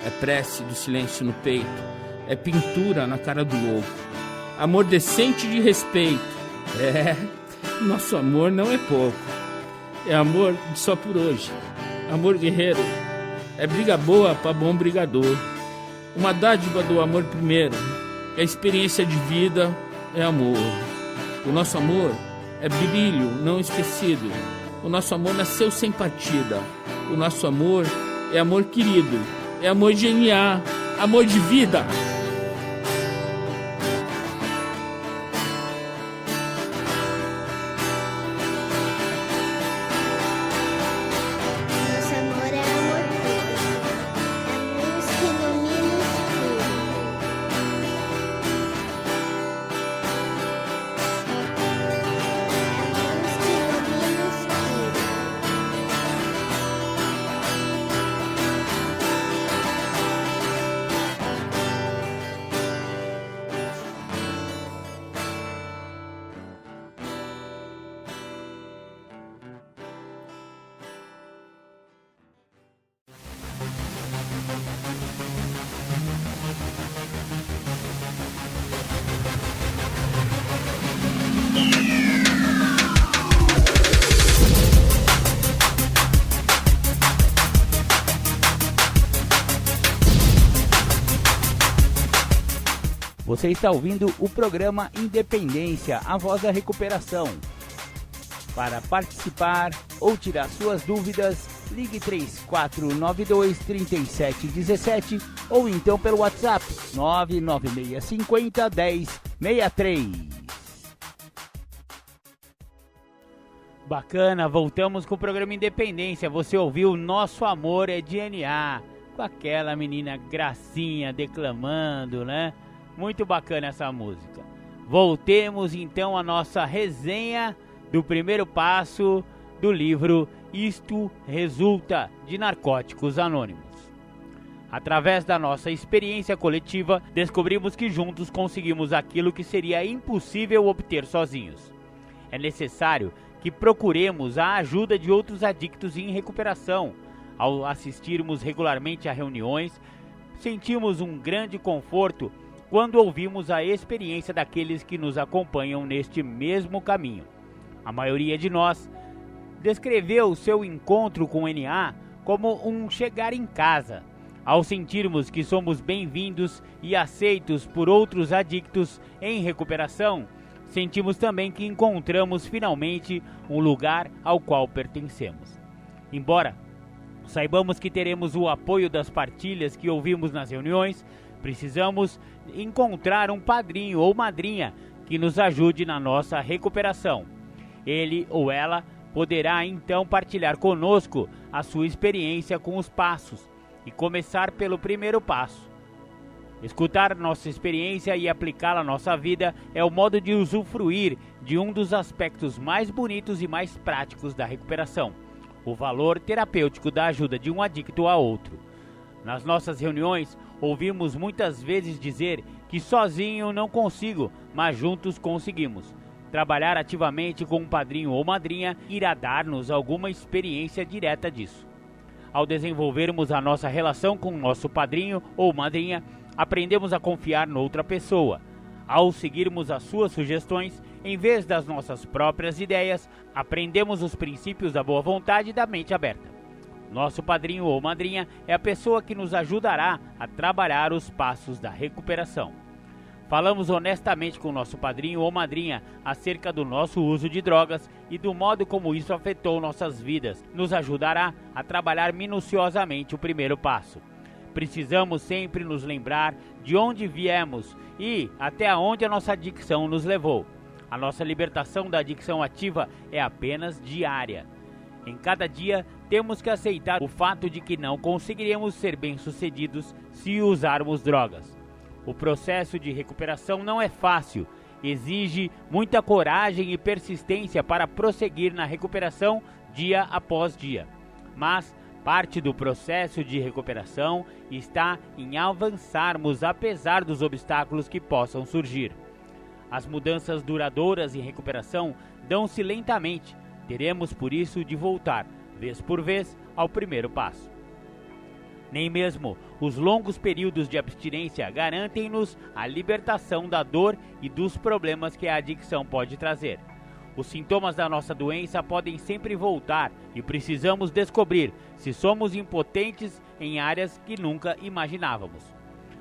É prece do silêncio no peito. É pintura na cara do louco. Amor decente de respeito. Nosso amor não é pouco. É amor de só por hoje. Amor guerreiro. É briga boa pra bom brigador. Uma dádiva do amor primeiro. É experiência de vida, é amor. O nosso amor é brilho não esquecido. O nosso amor nasceu sem partida. O nosso amor é amor querido. É amor de NA, amor de vida. Nosso amor é amor puro. É luz que ilumina o escuro. É luz que ilumina o escuro. Você está ouvindo o programa Independência, a voz da recuperação. Para participar ou tirar suas dúvidas, ligue 3492-3717 ou então pelo WhatsApp 99650-1063. Bacana, voltamos com o programa Independência. Você ouviu Nosso Amor é de NA, com aquela menina Gracinha declamando, né? Muito bacana essa música. Voltemos então à nossa resenha do primeiro passo do livro Isto Resulta, de Narcóticos Anônimos. Através da nossa experiência coletiva, descobrimos que juntos conseguimos aquilo que seria impossível obter sozinhos. É necessário que procuremos a ajuda de outros adictos em recuperação. Ao assistirmos regularmente a reuniões, sentimos um grande conforto quando ouvimos a experiência daqueles que nos acompanham neste mesmo caminho. A maioria de nós descreveu seu encontro com o NA como um chegar em casa. Ao sentirmos que somos bem-vindos e aceitos por outros adictos em recuperação, sentimos também que encontramos finalmente um lugar ao qual pertencemos. Embora Saibamos que teremos o apoio das partilhas que ouvimos nas reuniões. Precisamos encontrar um padrinho ou madrinha que nos ajude na nossa recuperação. Ele ou ela poderá então partilhar conosco a sua experiência com os passos e começar pelo primeiro passo. Escutar nossa experiência e aplicá-la à nossa vida é o modo de usufruir de um dos aspectos mais bonitos e mais práticos da recuperação, o valor terapêutico da ajuda de um adicto a outro. Nas nossas reuniões, ouvimos muitas vezes dizer que sozinho não consigo, mas juntos conseguimos. Trabalhar ativamente com um padrinho ou madrinha irá dar-nos alguma experiência direta disso. Ao desenvolvermos a nossa relação com o nosso padrinho ou madrinha, aprendemos a confiar noutra pessoa. Ao seguirmos as suas sugestões, em vez das nossas próprias ideias, aprendemos os princípios da boa vontade e da mente aberta. Nosso padrinho ou madrinha é a pessoa que nos ajudará a trabalhar os passos da recuperação. Falamos honestamente com nosso padrinho ou madrinha acerca do nosso uso de drogas e do modo como isso afetou nossas vidas. Nos ajudará a trabalhar minuciosamente o primeiro passo. Precisamos sempre nos lembrar de onde viemos e até onde a nossa adicção nos levou. A nossa libertação da adicção ativa é apenas diária. Em cada dia, temos que aceitar o fato de que não conseguiremos ser bem-sucedidos se usarmos drogas. O processo de recuperação não é fácil, exige muita coragem e persistência para prosseguir na recuperação dia após dia. Mas parte do processo de recuperação está em avançarmos apesar dos obstáculos que possam surgir. As mudanças duradouras em recuperação dão-se lentamente. Teremos por isso de voltar, vez por vez, ao primeiro passo. Nem mesmo os longos períodos de abstinência garantem-nos a libertação da dor e dos problemas que a adicção pode trazer. Os sintomas da nossa doença podem sempre voltar e precisamos descobrir se somos impotentes em áreas que nunca imaginávamos.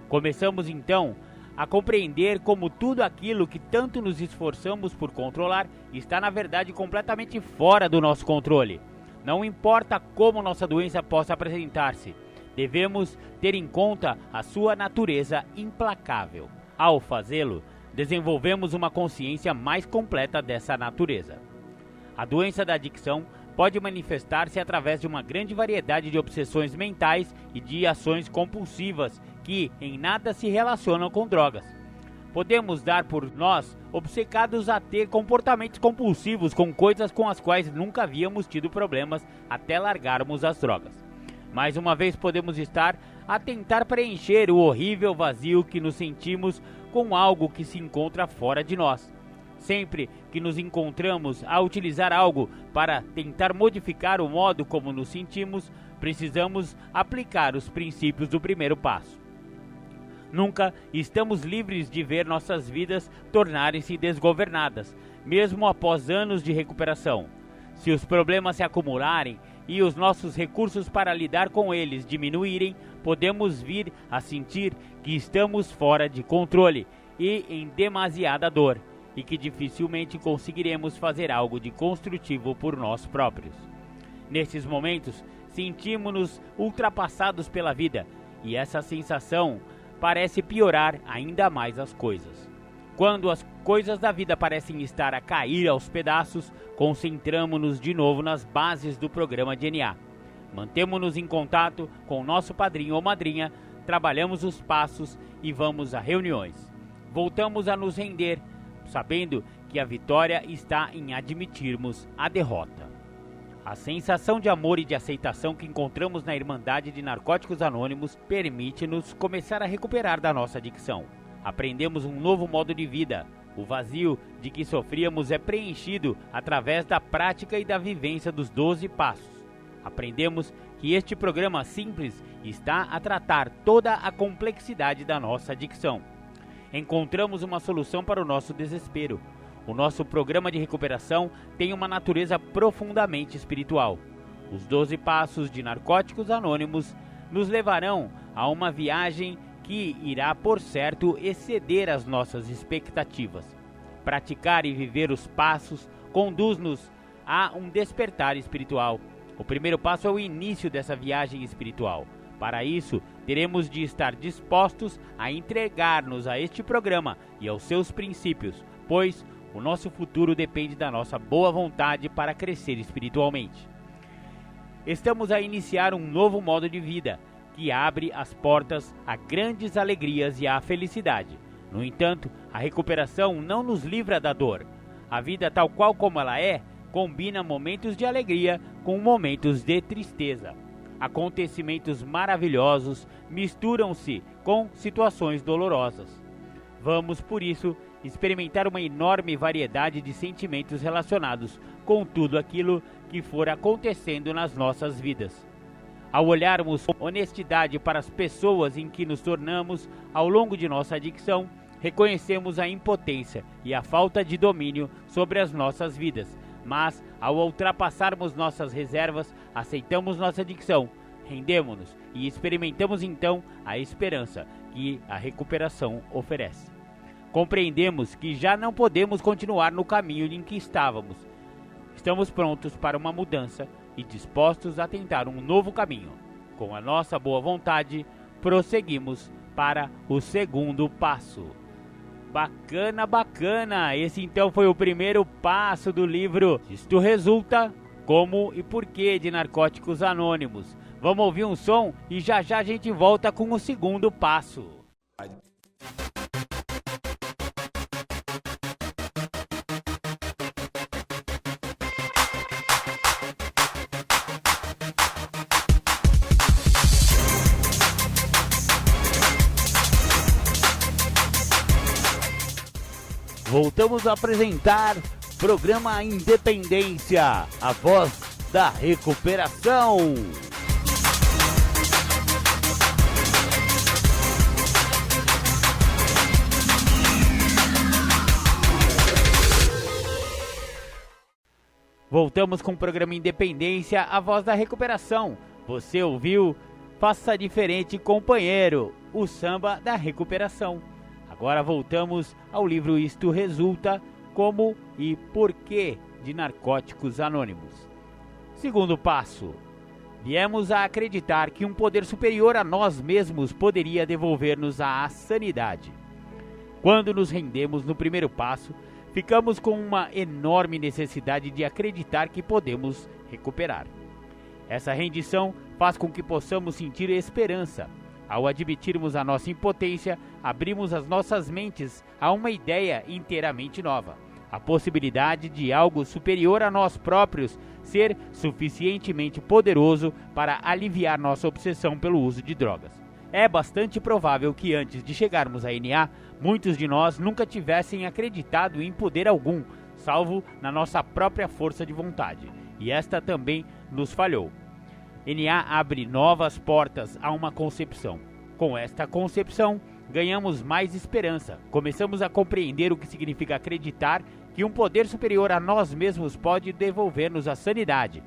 Começamos então a compreender como tudo aquilo que tanto nos esforçamos por controlar está na verdade completamente fora do nosso controle. Não importa como nossa doença possa apresentar-se, devemos ter em conta a sua natureza implacável. Ao fazê-lo, desenvolvemos uma consciência mais completa dessa natureza. A doença da adicção pode manifestar-se através de uma grande variedade de obsessões mentais e de ações compulsivas que em nada se relacionam com drogas. Podemos dar por nós obcecados a ter comportamentos compulsivos com coisas com as quais nunca havíamos tido problemas até largarmos as drogas. Mais uma vez podemos estar a tentar preencher o horrível vazio que nos sentimos com algo que se encontra fora de nós. Sempre que nos encontramos a utilizar algo para tentar modificar o modo como nos sentimos, precisamos aplicar os princípios do primeiro passo. Nunca estamos livres de ver nossas vidas tornarem-se desgovernadas, mesmo após anos de recuperação. Se os problemas se acumularem e os nossos recursos para lidar com eles diminuírem, podemos vir a sentir que estamos fora de controle e em demasiada dor, e que dificilmente conseguiremos fazer algo de construtivo por nós próprios. Nesses momentos, sentimos-nos ultrapassados pela vida, e essa sensação parece piorar ainda mais as coisas. Quando as coisas da vida parecem estar a cair aos pedaços, concentramos-nos de novo nas bases do programa DNA. Mantemos-nos em contato com o nosso padrinho ou madrinha, trabalhamos os passos e vamos a reuniões. Voltamos a nos render, sabendo que a vitória está em admitirmos a derrota. A sensação de amor e de aceitação que encontramos na Irmandade de Narcóticos Anônimos permite-nos começar a recuperar da nossa adicção. Aprendemos um novo modo de vida. O vazio de que sofríamos é preenchido através da prática e da vivência dos 12 passos. Aprendemos que este programa simples está a tratar toda a complexidade da nossa adicção. Encontramos uma solução para o nosso desespero. O nosso programa de recuperação tem uma natureza profundamente espiritual. Os 12 passos de Narcóticos Anônimos nos levarão a uma viagem que irá, por certo, exceder as nossas expectativas. Praticar e viver os passos conduz-nos a um despertar espiritual. O primeiro passo é o início dessa viagem espiritual. Para isso, teremos de estar dispostos a entregar-nos a este programa e aos seus princípios, pois o nosso futuro depende da nossa boa vontade para crescer espiritualmente. Estamos a iniciar um novo modo de vida, que abre as portas a grandes alegrias e à felicidade. No entanto, a recuperação não nos livra da dor. A vida tal qual como ela é, combina momentos de alegria com momentos de tristeza. Acontecimentos maravilhosos misturam-se com situações dolorosas. Vamos, por isso, experimentar uma enorme variedade de sentimentos relacionados com tudo aquilo que for acontecendo nas nossas vidas. Ao olharmos com honestidade para as pessoas em que nos tornamos ao longo de nossa adicção, reconhecemos a impotência e a falta de domínio sobre as nossas vidas, mas ao ultrapassarmos nossas reservas, aceitamos nossa adicção, rendemos-nos e experimentamos então a esperança que a recuperação oferece. Compreendemos que já não podemos continuar no caminho em que estávamos. Estamos prontos para uma mudança e dispostos a tentar um novo caminho. Com a nossa boa vontade, prosseguimos para o segundo passo. Bacana, bacana! Esse então foi o primeiro passo do livro Isto Resulta, Como e Porquê de Narcóticos Anônimos. Vamos ouvir um som e já já a gente volta com o segundo passo. Voltamos a apresentar programa Independência, a voz da recuperação. Voltamos com o programa Independência, a voz da recuperação. Você ouviu Faça Diferente, Companheiro, o samba da recuperação. Agora voltamos ao livro Isto Resulta, Como e Porquê de Narcóticos Anônimos. Segundo passo. Viemos a acreditar que um poder superior a nós mesmos poderia devolver-nos a sanidade. Quando nos rendemos no primeiro passo, ficamos com uma enorme necessidade de acreditar que podemos recuperar. Essa rendição faz com que possamos sentir esperança. Ao admitirmos a nossa impotência, abrimos as nossas mentes a uma ideia inteiramente nova. A possibilidade de algo superior a nós próprios ser suficientemente poderoso para aliviar nossa obsessão pelo uso de drogas. É bastante provável que antes de chegarmos a NA, muitos de nós nunca tivessem acreditado em poder algum, salvo na nossa própria força de vontade. E esta também nos falhou. NA abre novas portas a uma concepção. Com esta concepção, ganhamos mais esperança. Começamos a compreender o que significa acreditar que um poder superior a nós mesmos pode devolver-nos a sanidade.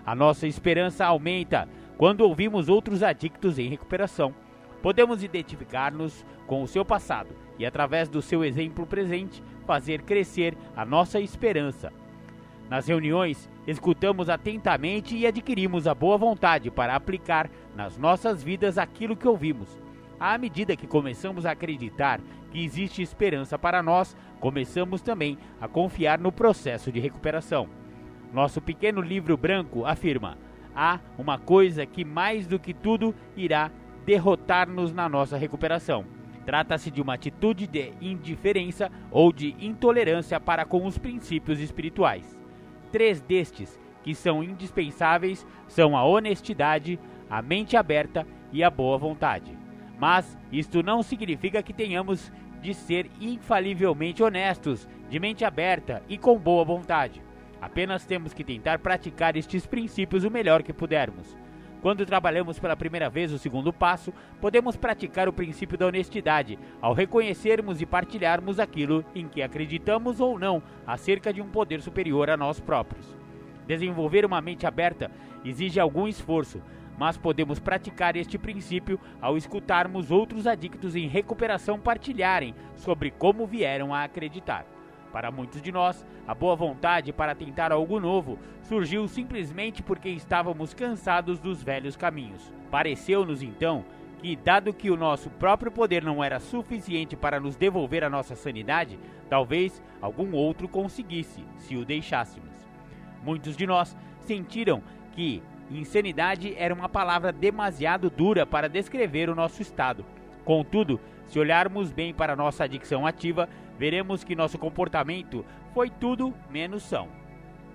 A nossa esperança aumenta quando ouvimos outros adictos em recuperação. Podemos identificar-nos com o seu passado e, através do seu exemplo presente, fazer crescer a nossa esperança. Nas reuniões, escutamos atentamente e adquirimos a boa vontade para aplicar nas nossas vidas aquilo que ouvimos. À medida que começamos a acreditar que existe esperança para nós, começamos também a confiar no processo de recuperação. Nosso pequeno livro branco afirma: há uma coisa que mais do que tudo irá derrotar-nos na nossa recuperação. Trata-se de uma atitude de indiferença ou de intolerância para com os princípios espirituais. 3 destes, que são indispensáveis, são a honestidade, a mente aberta e a boa vontade. Mas isto não significa que tenhamos de ser infalivelmente honestos, de mente aberta e com boa vontade. Apenas temos que tentar praticar estes princípios o melhor que pudermos. Quando trabalhamos pela primeira vez o segundo passo, podemos praticar o princípio da honestidade, ao reconhecermos e partilharmos aquilo em que acreditamos ou não acerca de um poder superior a nós próprios. Desenvolver uma mente aberta exige algum esforço, mas podemos praticar este princípio ao escutarmos outros adictos em recuperação partilharem sobre como vieram a acreditar. Para muitos de nós, a boa vontade para tentar algo novo surgiu simplesmente porque estávamos cansados dos velhos caminhos. Pareceu-nos então que, dado que o nosso próprio poder não era suficiente para nos devolver a nossa sanidade, talvez algum outro conseguisse, se o deixássemos. Muitos de nós sentiram que insanidade era uma palavra demasiado dura para descrever o nosso estado. Contudo, se olharmos bem para nossa adicção ativa, veremos que nosso comportamento foi tudo menos são.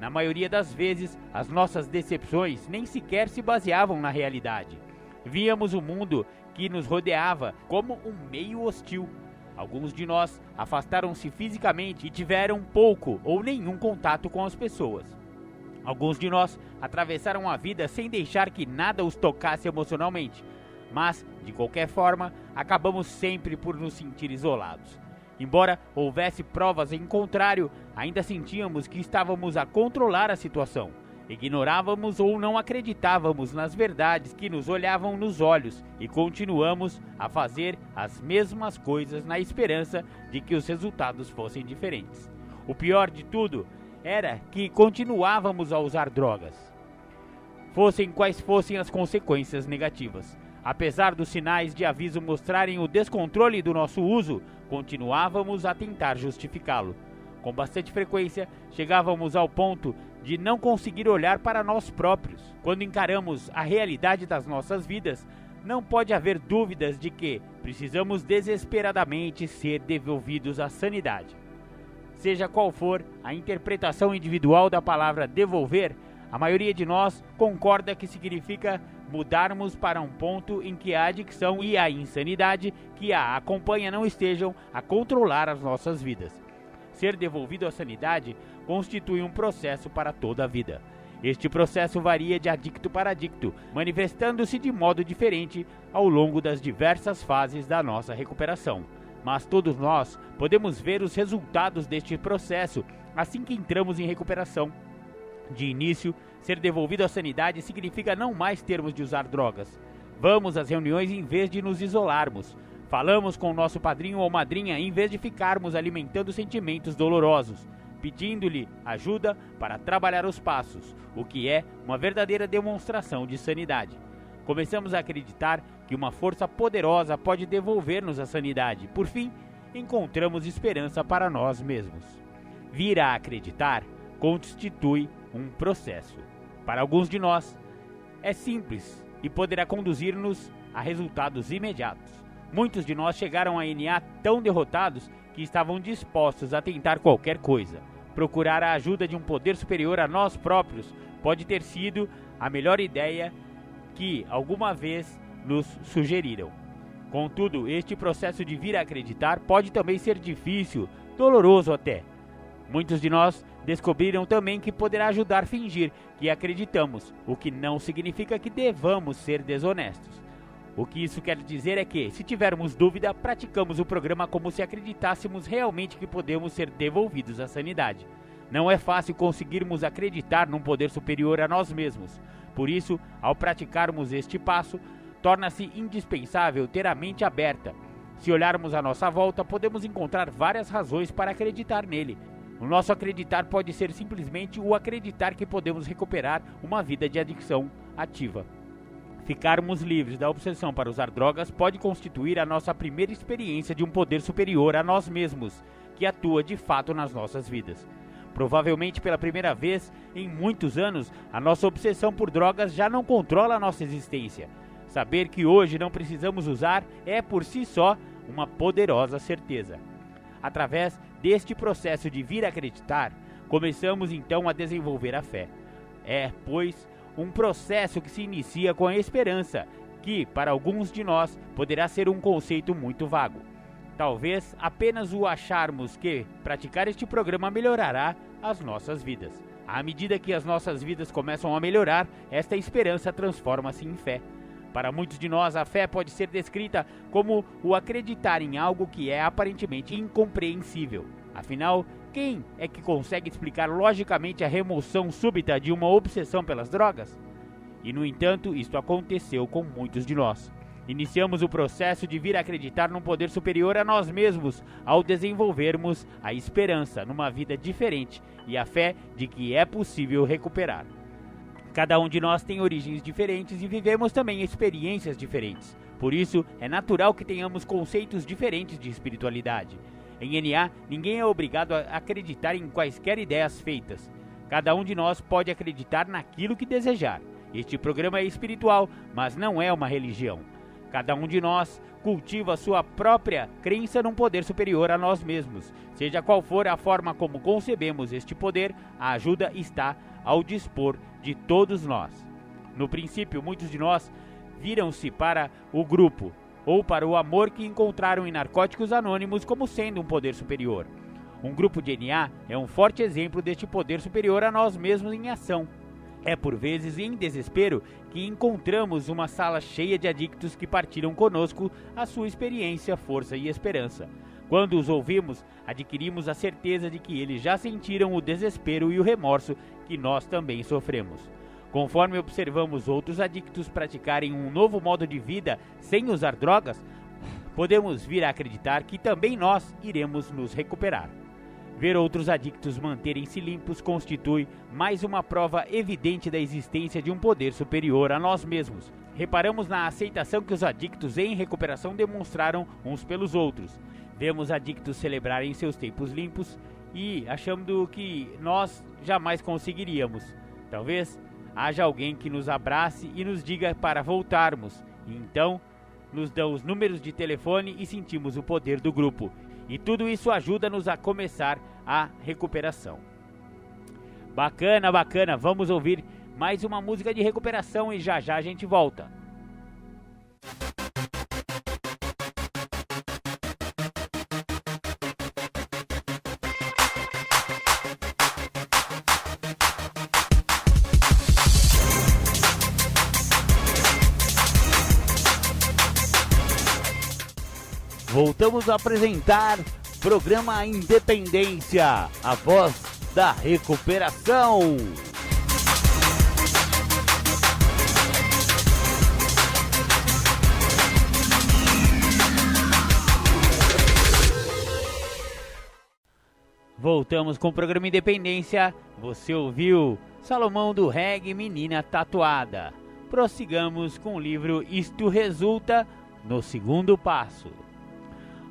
Na maioria das vezes, as nossas decepções nem sequer se baseavam na realidade. Víamos o mundo que nos rodeava como um meio hostil. Alguns de nós afastaram-se fisicamente e tiveram pouco ou nenhum contato com as pessoas. Alguns de nós atravessaram a vida sem deixar que nada os tocasse emocionalmente, mas, de qualquer forma, acabamos sempre por nos sentir isolados. Embora houvesse provas em contrário, ainda sentíamos que estávamos a controlar a situação. Ignorávamos ou não acreditávamos nas verdades que nos olhavam nos olhos e continuamos a fazer as mesmas coisas na esperança de que os resultados fossem diferentes. O pior de tudo era que continuávamos a usar drogas, fossem quais fossem as consequências negativas. Apesar dos sinais de aviso mostrarem o descontrole do nosso uso, continuávamos a tentar justificá-lo. Com bastante frequência, chegávamos ao ponto de não conseguir olhar para nós próprios. Quando encaramos a realidade das nossas vidas, não pode haver dúvidas de que precisamos desesperadamente ser devolvidos à sanidade. Seja qual for a interpretação individual da palavra devolver, a maioria de nós concorda que significa mudarmos para um ponto em que a adicção e a insanidade que a acompanha não estejam a controlar as nossas vidas. Ser devolvido à sanidade constitui um processo para toda a vida. Este processo varia de adicto para adicto, manifestando-se de modo diferente ao longo das diversas fases da nossa recuperação. Mas todos nós podemos ver os resultados deste processo assim que entramos em recuperação. De início, ser devolvido à sanidade significa não mais termos de usar drogas. Vamos às reuniões em vez de nos isolarmos. Falamos com o nosso padrinho ou madrinha em vez de ficarmos alimentando sentimentos dolorosos, pedindo-lhe ajuda para trabalhar os passos, o que é uma verdadeira demonstração de sanidade. Começamos a acreditar que uma força poderosa pode devolver-nos a sanidade. Por fim, encontramos esperança para nós mesmos. Vir a acreditar constitui um processo. Para alguns de nós, é simples e poderá conduzir-nos a resultados imediatos. Muitos de nós chegaram a NA tão derrotados que estavam dispostos a tentar qualquer coisa. Procurar a ajuda de um poder superior a nós próprios pode ter sido a melhor ideia que alguma vez nos sugeriram. Contudo, este processo de vir a acreditar pode também ser difícil, doloroso até. Muitos de nós descobriram também que poderá ajudar a fingir que acreditamos, o que não significa que devamos ser desonestos. O que isso quer dizer é que, se tivermos dúvida, praticamos o programa como se acreditássemos realmente que podemos ser devolvidos à sanidade. Não é fácil conseguirmos acreditar num poder superior a nós mesmos. Por isso, ao praticarmos este passo, torna-se indispensável ter a mente aberta. Se olharmos à nossa volta, podemos encontrar várias razões para acreditar nele. O nosso acreditar pode ser simplesmente o acreditar que podemos recuperar uma vida de adicção ativa. Ficarmos livres da obsessão para usar drogas pode constituir a nossa primeira experiência de um poder superior a nós mesmos, que atua de fato nas nossas vidas. Provavelmente pela primeira vez em muitos anos, a nossa obsessão por drogas já não controla a nossa existência. Saber que hoje não precisamos usar é por si só uma poderosa certeza. Através deste processo de vir a acreditar, começamos então a desenvolver a fé. É, pois, um processo que se inicia com a esperança, que, para alguns de nós, poderá ser um conceito muito vago. Talvez apenas o acharmos que praticar este programa melhorará as nossas vidas. À medida que as nossas vidas começam a melhorar, esta esperança transforma-se em fé. Para muitos de nós, a fé pode ser descrita como o acreditar em algo que é aparentemente incompreensível. Afinal, quem é que consegue explicar logicamente a remoção súbita de uma obsessão pelas drogas? E, no entanto, isto aconteceu com muitos de nós. Iniciamos o processo de vir a acreditar num poder superior a nós mesmos ao desenvolvermos a esperança numa vida diferente e a fé de que é possível recuperar. Cada um de nós tem origens diferentes e vivemos também experiências diferentes. Por isso, é natural que tenhamos conceitos diferentes de espiritualidade. Em NA, ninguém é obrigado a acreditar em quaisquer ideias feitas. Cada um de nós pode acreditar naquilo que desejar. Este programa é espiritual, mas não é uma religião. Cada um de nós cultiva sua própria crença num poder superior a nós mesmos. Seja qual for a forma como concebemos este poder, a ajuda está ao dispor de todos nós. No princípio, muitos de nós viram-se para o grupo ou para o amor que encontraram em Narcóticos Anônimos como sendo um poder superior. Um grupo de NA é um forte exemplo deste poder superior a nós mesmos em ação. É por vezes em desespero que encontramos uma sala cheia de adictos que partilham conosco a sua experiência, força e esperança. Quando os ouvimos, adquirimos a certeza de que eles já sentiram o desespero e o remorso que nós também sofremos. Conforme observamos outros adictos praticarem um novo modo de vida sem usar drogas, podemos vir a acreditar que também nós iremos nos recuperar. Ver outros adictos manterem-se limpos constitui mais uma prova evidente da existência de um poder superior a nós mesmos. Reparamos na aceitação que os adictos em recuperação demonstraram uns pelos outros. Vemos adictos celebrarem seus tempos limpos e achando que nós jamais conseguiríamos. Talvez haja alguém que nos abrace e nos diga para voltarmos. E então, nos dão os números de telefone e sentimos o poder do grupo. E tudo isso ajuda-nos a começar a recuperação. Bacana, bacana. Vamos ouvir mais uma música de recuperação e já já a gente volta. Voltamos a apresentar programa Independência, a voz da recuperação. Voltamos com o programa Independência. Você ouviu Salomão do Reggae, Menina Tatuada. Prossigamos com o livro Isto Resulta no Segundo Passo.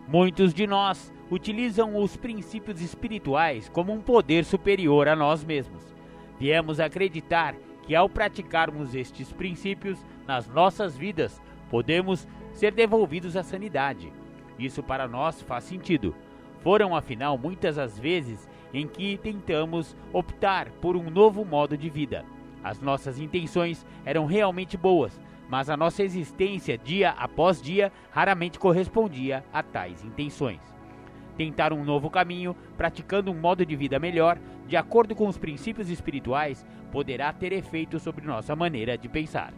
Muitos de nós utilizam os princípios espirituais como um poder superior a nós mesmos. Viemos acreditar que ao praticarmos estes princípios nas nossas vidas, podemos ser devolvidos à sanidade. Isso para nós faz sentido. Foram afinal muitas as vezes em que tentamos optar por um novo modo de vida. As nossas intenções eram realmente boas, mas a nossa existência dia após dia raramente correspondia a tais intenções. Tentar um novo caminho, praticando um modo de vida melhor, de acordo com os princípios espirituais, poderá ter efeito sobre nossa maneira de pensar.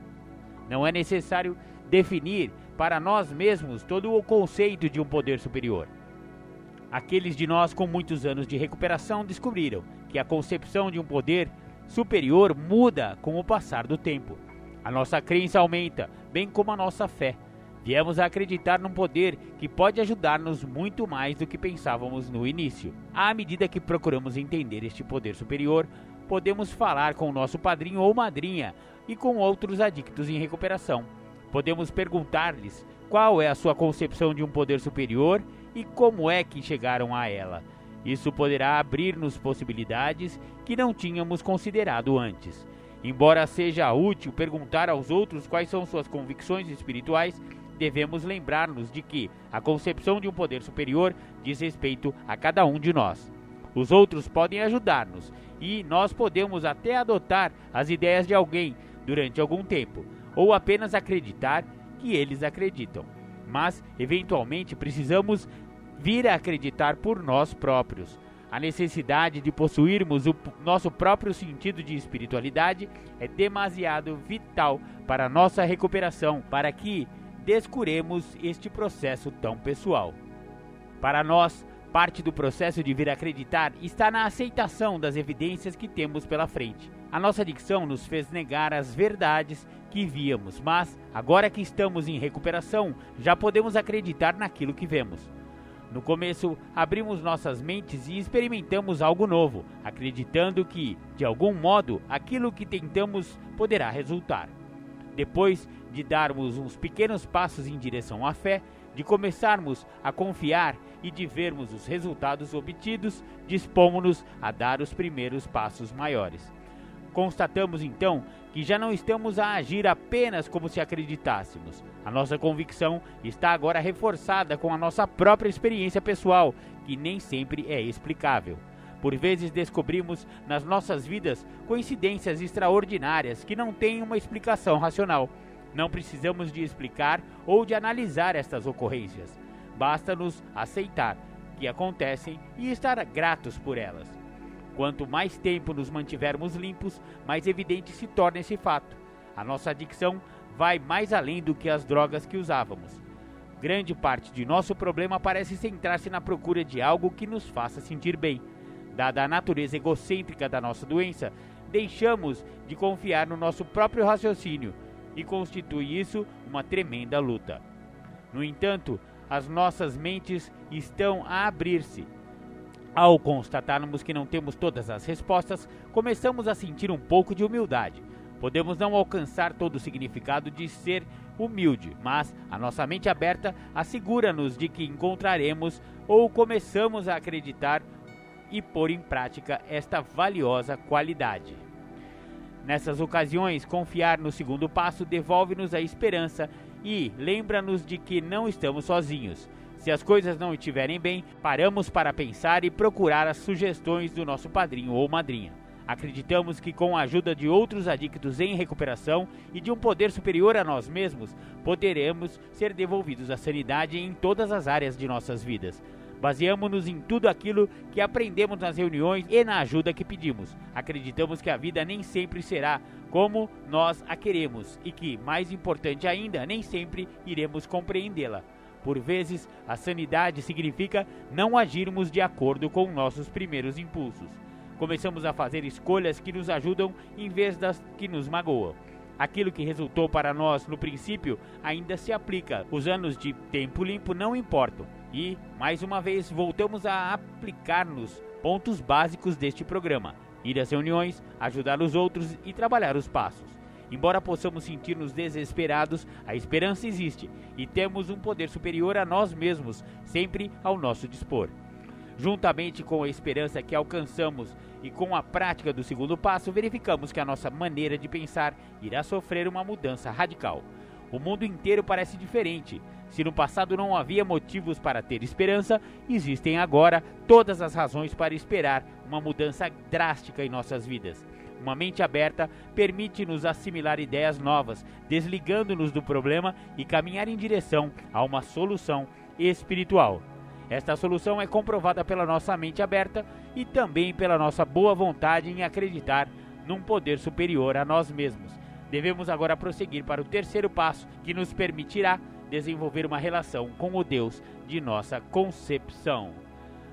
Não é necessário definir para nós mesmos todo o conceito de um poder superior. Aqueles de nós com muitos anos de recuperação descobriram que a concepção de um poder superior muda com o passar do tempo. A nossa crença aumenta, bem como a nossa fé. Viemos a acreditar num poder que pode ajudar-nos muito mais do que pensávamos no início. À medida que procuramos entender este poder superior, podemos falar com o nosso padrinho ou madrinha e com outros adictos em recuperação. Podemos perguntar-lhes qual é a sua concepção de um poder superior e como é que chegaram a ela. Isso poderá abrir-nos possibilidades que não tínhamos considerado antes. Embora seja útil perguntar aos outros quais são suas convicções espirituais, devemos lembrar-nos de que a concepção de um poder superior diz respeito a cada um de nós. Os outros podem ajudar-nos e nós podemos até adotar as ideias de alguém durante algum tempo, ou apenas acreditar que eles acreditam. Mas, eventualmente, precisamos vir a acreditar por nós próprios. A necessidade de possuirmos o nosso próprio sentido de espiritualidade é demasiado vital para a nossa recuperação, para que descuremos este processo tão pessoal. Para nós, parte do processo de vir a acreditar está na aceitação das evidências que temos pela frente. A nossa adicção nos fez negar as verdades que víamos, mas agora que estamos em recuperação, já podemos acreditar naquilo que vemos. No começo, abrimos nossas mentes e experimentamos algo novo, acreditando que, de algum modo, aquilo que tentamos poderá resultar. Depois de darmos uns pequenos passos em direção à fé, de começarmos a confiar e de vermos os resultados obtidos, dispomos-nos a dar os primeiros passos maiores. Constatamos então que já não estamos a agir apenas como se acreditássemos. A nossa convicção está agora reforçada com a nossa própria experiência pessoal, que nem sempre é explicável. Por vezes descobrimos nas nossas vidas coincidências extraordinárias que não têm uma explicação racional. Não precisamos de explicar ou de analisar estas ocorrências. Basta-nos aceitar que acontecem e estar gratos por elas. Quanto mais tempo nos mantivermos limpos, mais evidente se torna esse fato. A nossa adicção vai mais além do que as drogas que usávamos. Grande parte de nosso problema parece centrar-se na procura de algo que nos faça sentir bem. Dada a natureza egocêntrica da nossa doença, deixamos de confiar no nosso próprio raciocínio e constitui isso uma tremenda luta. No entanto, as nossas mentes estão a abrir-se. Ao constatarmos que não temos todas as respostas, começamos a sentir um pouco de humildade. Podemos não alcançar todo o significado de ser humilde, mas a nossa mente aberta assegura-nos de que encontraremos ou começamos a acreditar e pôr em prática esta valiosa qualidade. Nessas ocasiões, confiar no segundo passo devolve-nos a esperança e lembra-nos de que não estamos sozinhos. Se as coisas não estiverem bem, paramos para pensar e procurar as sugestões do nosso padrinho ou madrinha. Acreditamos que com a ajuda de outros adictos em recuperação e de um poder superior a nós mesmos, poderemos ser devolvidos à sanidade em todas as áreas de nossas vidas. Baseamos-nos em tudo aquilo que aprendemos nas reuniões e na ajuda que pedimos. Acreditamos que a vida nem sempre será como nós a queremos e que, mais importante ainda, nem sempre iremos compreendê-la. Por vezes, a sanidade significa não agirmos de acordo com nossos primeiros impulsos. Começamos a fazer escolhas que nos ajudam em vez das que nos magoam. Aquilo que resultou para nós no princípio ainda se aplica. Os anos de tempo limpo não importam. E, mais uma vez, voltamos a aplicar-nos pontos básicos deste programa. Ir às reuniões, ajudar os outros e trabalhar os passos. Embora possamos sentir-nos desesperados, a esperança existe e temos um poder superior a nós mesmos, sempre ao nosso dispor. Juntamente com a esperança que alcançamos e com a prática do segundo passo, verificamos que a nossa maneira de pensar irá sofrer uma mudança radical. O mundo inteiro parece diferente. Se no passado não havia motivos para ter esperança, existem agora todas as razões para esperar uma mudança drástica em nossas vidas. Uma mente aberta permite-nos assimilar ideias novas, desligando-nos do problema e caminhar em direção a uma solução espiritual. Esta solução é comprovada pela nossa mente aberta e também pela nossa boa vontade em acreditar num poder superior a nós mesmos. Devemos agora prosseguir para o terceiro passo, que nos permitirá desenvolver uma relação com o Deus de nossa concepção.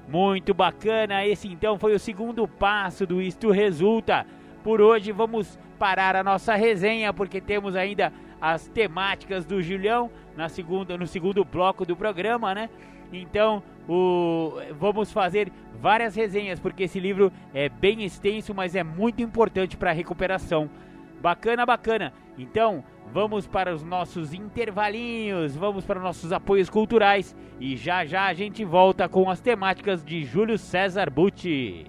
Muito bacana, esse então foi o segundo passo do Isto Resulta. Por hoje vamos parar a nossa resenha, porque temos ainda as temáticas do Julião no segundo bloco do programa, né? Então, vamos fazer várias resenhas, porque esse livro é bem extenso, mas é muito importante para a recuperação. Bacana, bacana. Então, vamos para os nossos intervalinhos, vamos para os nossos apoios culturais e já já a gente volta com as temáticas de Júlio César Butti.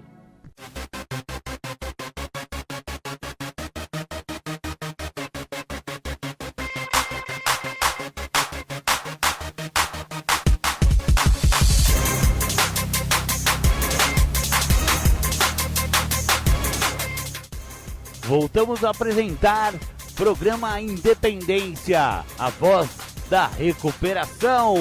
Voltamos a apresentar programa Independência, a voz da recuperação.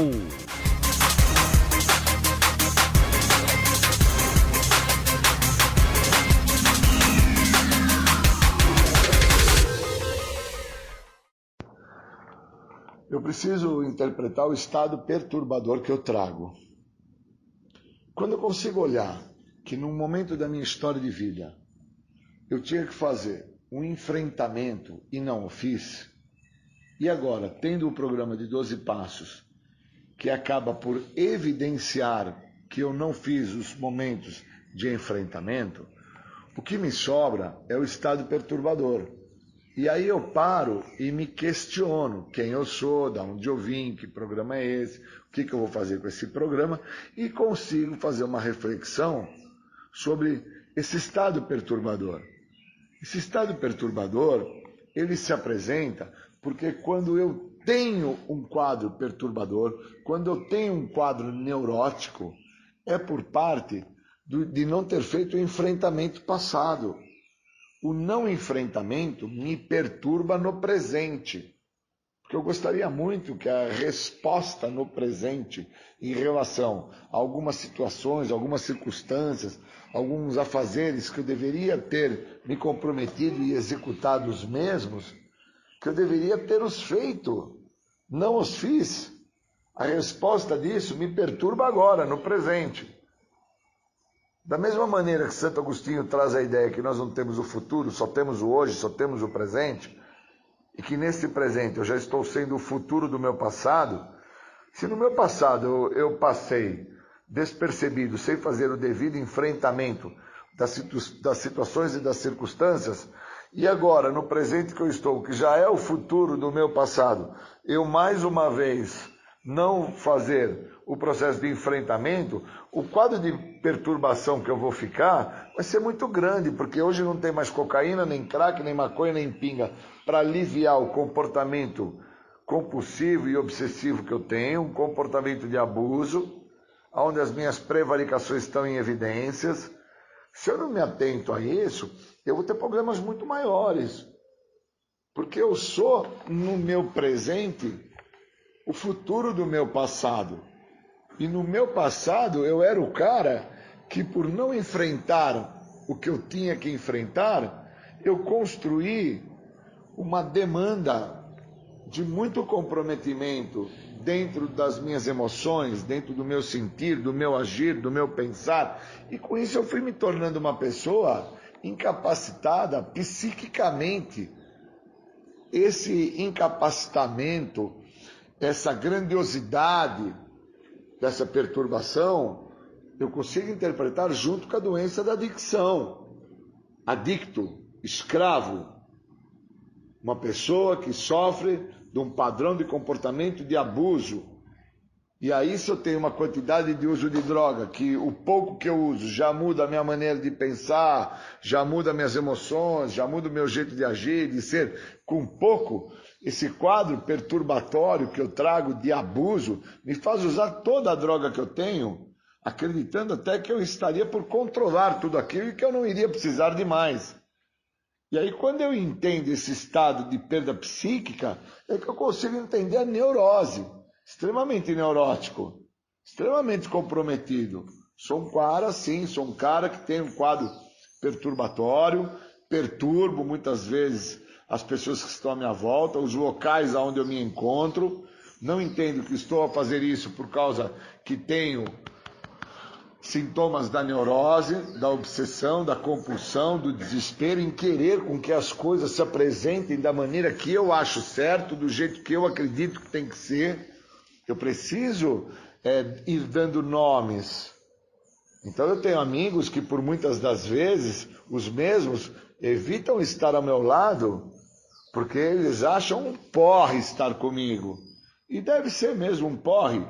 Eu preciso interpretar o estado perturbador que eu trago. Quando eu consigo olhar que num momento da minha história de vida eu tinha que fazer um enfrentamento e não o fiz. E agora, tendo o programa de 12 passos, que acaba por evidenciar que eu não fiz os momentos de enfrentamento, o que me sobra é o estado perturbador. E aí eu paro e me questiono quem eu sou, de onde eu vim, que programa é esse, o que eu vou fazer com esse programa, e consigo fazer uma reflexão sobre esse estado perturbador. Esse estado perturbador, ele se apresenta porque quando eu tenho um quadro perturbador, quando eu tenho um quadro neurótico, é por parte de não ter feito o enfrentamento passado. O não enfrentamento me perturba no presente. Porque eu gostaria muito que a resposta no presente, em relação a algumas situações, algumas circunstâncias, alguns afazeres que eu deveria ter me comprometido e executado os mesmos, que eu deveria ter os feito. Não os fiz. A resposta disso me perturba agora, no presente. Da mesma maneira que Santo Agostinho traz a ideia que nós não temos o futuro, só temos o hoje, só temos o presente, e que nesse presente eu já estou sendo o futuro do meu passado, se no meu passado eu passei despercebido, sem fazer o devido enfrentamento das situações e das circunstâncias, e agora, no presente que eu estou, que já é o futuro do meu passado, eu mais uma vez não fazer o processo de enfrentamento, o quadro de perturbação que eu vou ficar vai ser muito grande, porque hoje não tem mais cocaína, nem crack, nem maconha, nem pinga, para aliviar o comportamento compulsivo e obsessivo que eu tenho, um comportamento de abuso, onde as minhas prevaricações estão em evidências. Se eu não me atento a isso, eu vou ter problemas muito maiores, porque eu sou, no meu presente, o futuro do meu passado. E no meu passado eu era o cara que, por não enfrentar o que eu tinha que enfrentar, eu construí uma demanda de muito comprometimento dentro das minhas emoções, dentro do meu sentir, do meu agir, do meu pensar. E com isso eu fui me tornando uma pessoa incapacitada psiquicamente. Esse incapacitamento, essa grandiosidade dessa perturbação, eu consigo interpretar junto com a doença da adicção. Adicto, escravo, uma pessoa que sofre de um padrão de comportamento de abuso. E aí, se eu tenho uma quantidade de uso de droga, que o pouco que eu uso já muda a minha maneira de pensar, já muda minhas emoções, já muda o meu jeito de agir, de ser, com pouco, esse quadro perturbatório que eu trago de abuso me faz usar toda a droga que eu tenho, acreditando até que eu estaria por controlar tudo aquilo e que eu não iria precisar de mais. E aí, quando eu entendo esse estado de perda psíquica, é que eu consigo entender a neurose. Extremamente neurótico, extremamente comprometido. Sou um cara, sim, sou um cara que tem um quadro perturbatório, perturbo muitas vezes as pessoas que estão à minha volta, os locais onde eu me encontro. Não entendo que estou a fazer isso por causa que tenho sintomas da neurose, da obsessão, da compulsão, do desespero em querer com que as coisas se apresentem da maneira que eu acho certo, do jeito que eu acredito que tem que ser. Eu preciso ir dando nomes. Então eu tenho amigos que por muitas das vezes, os mesmos, evitam estar ao meu lado, porque eles acham um porre estar comigo. E deve ser mesmo um porre,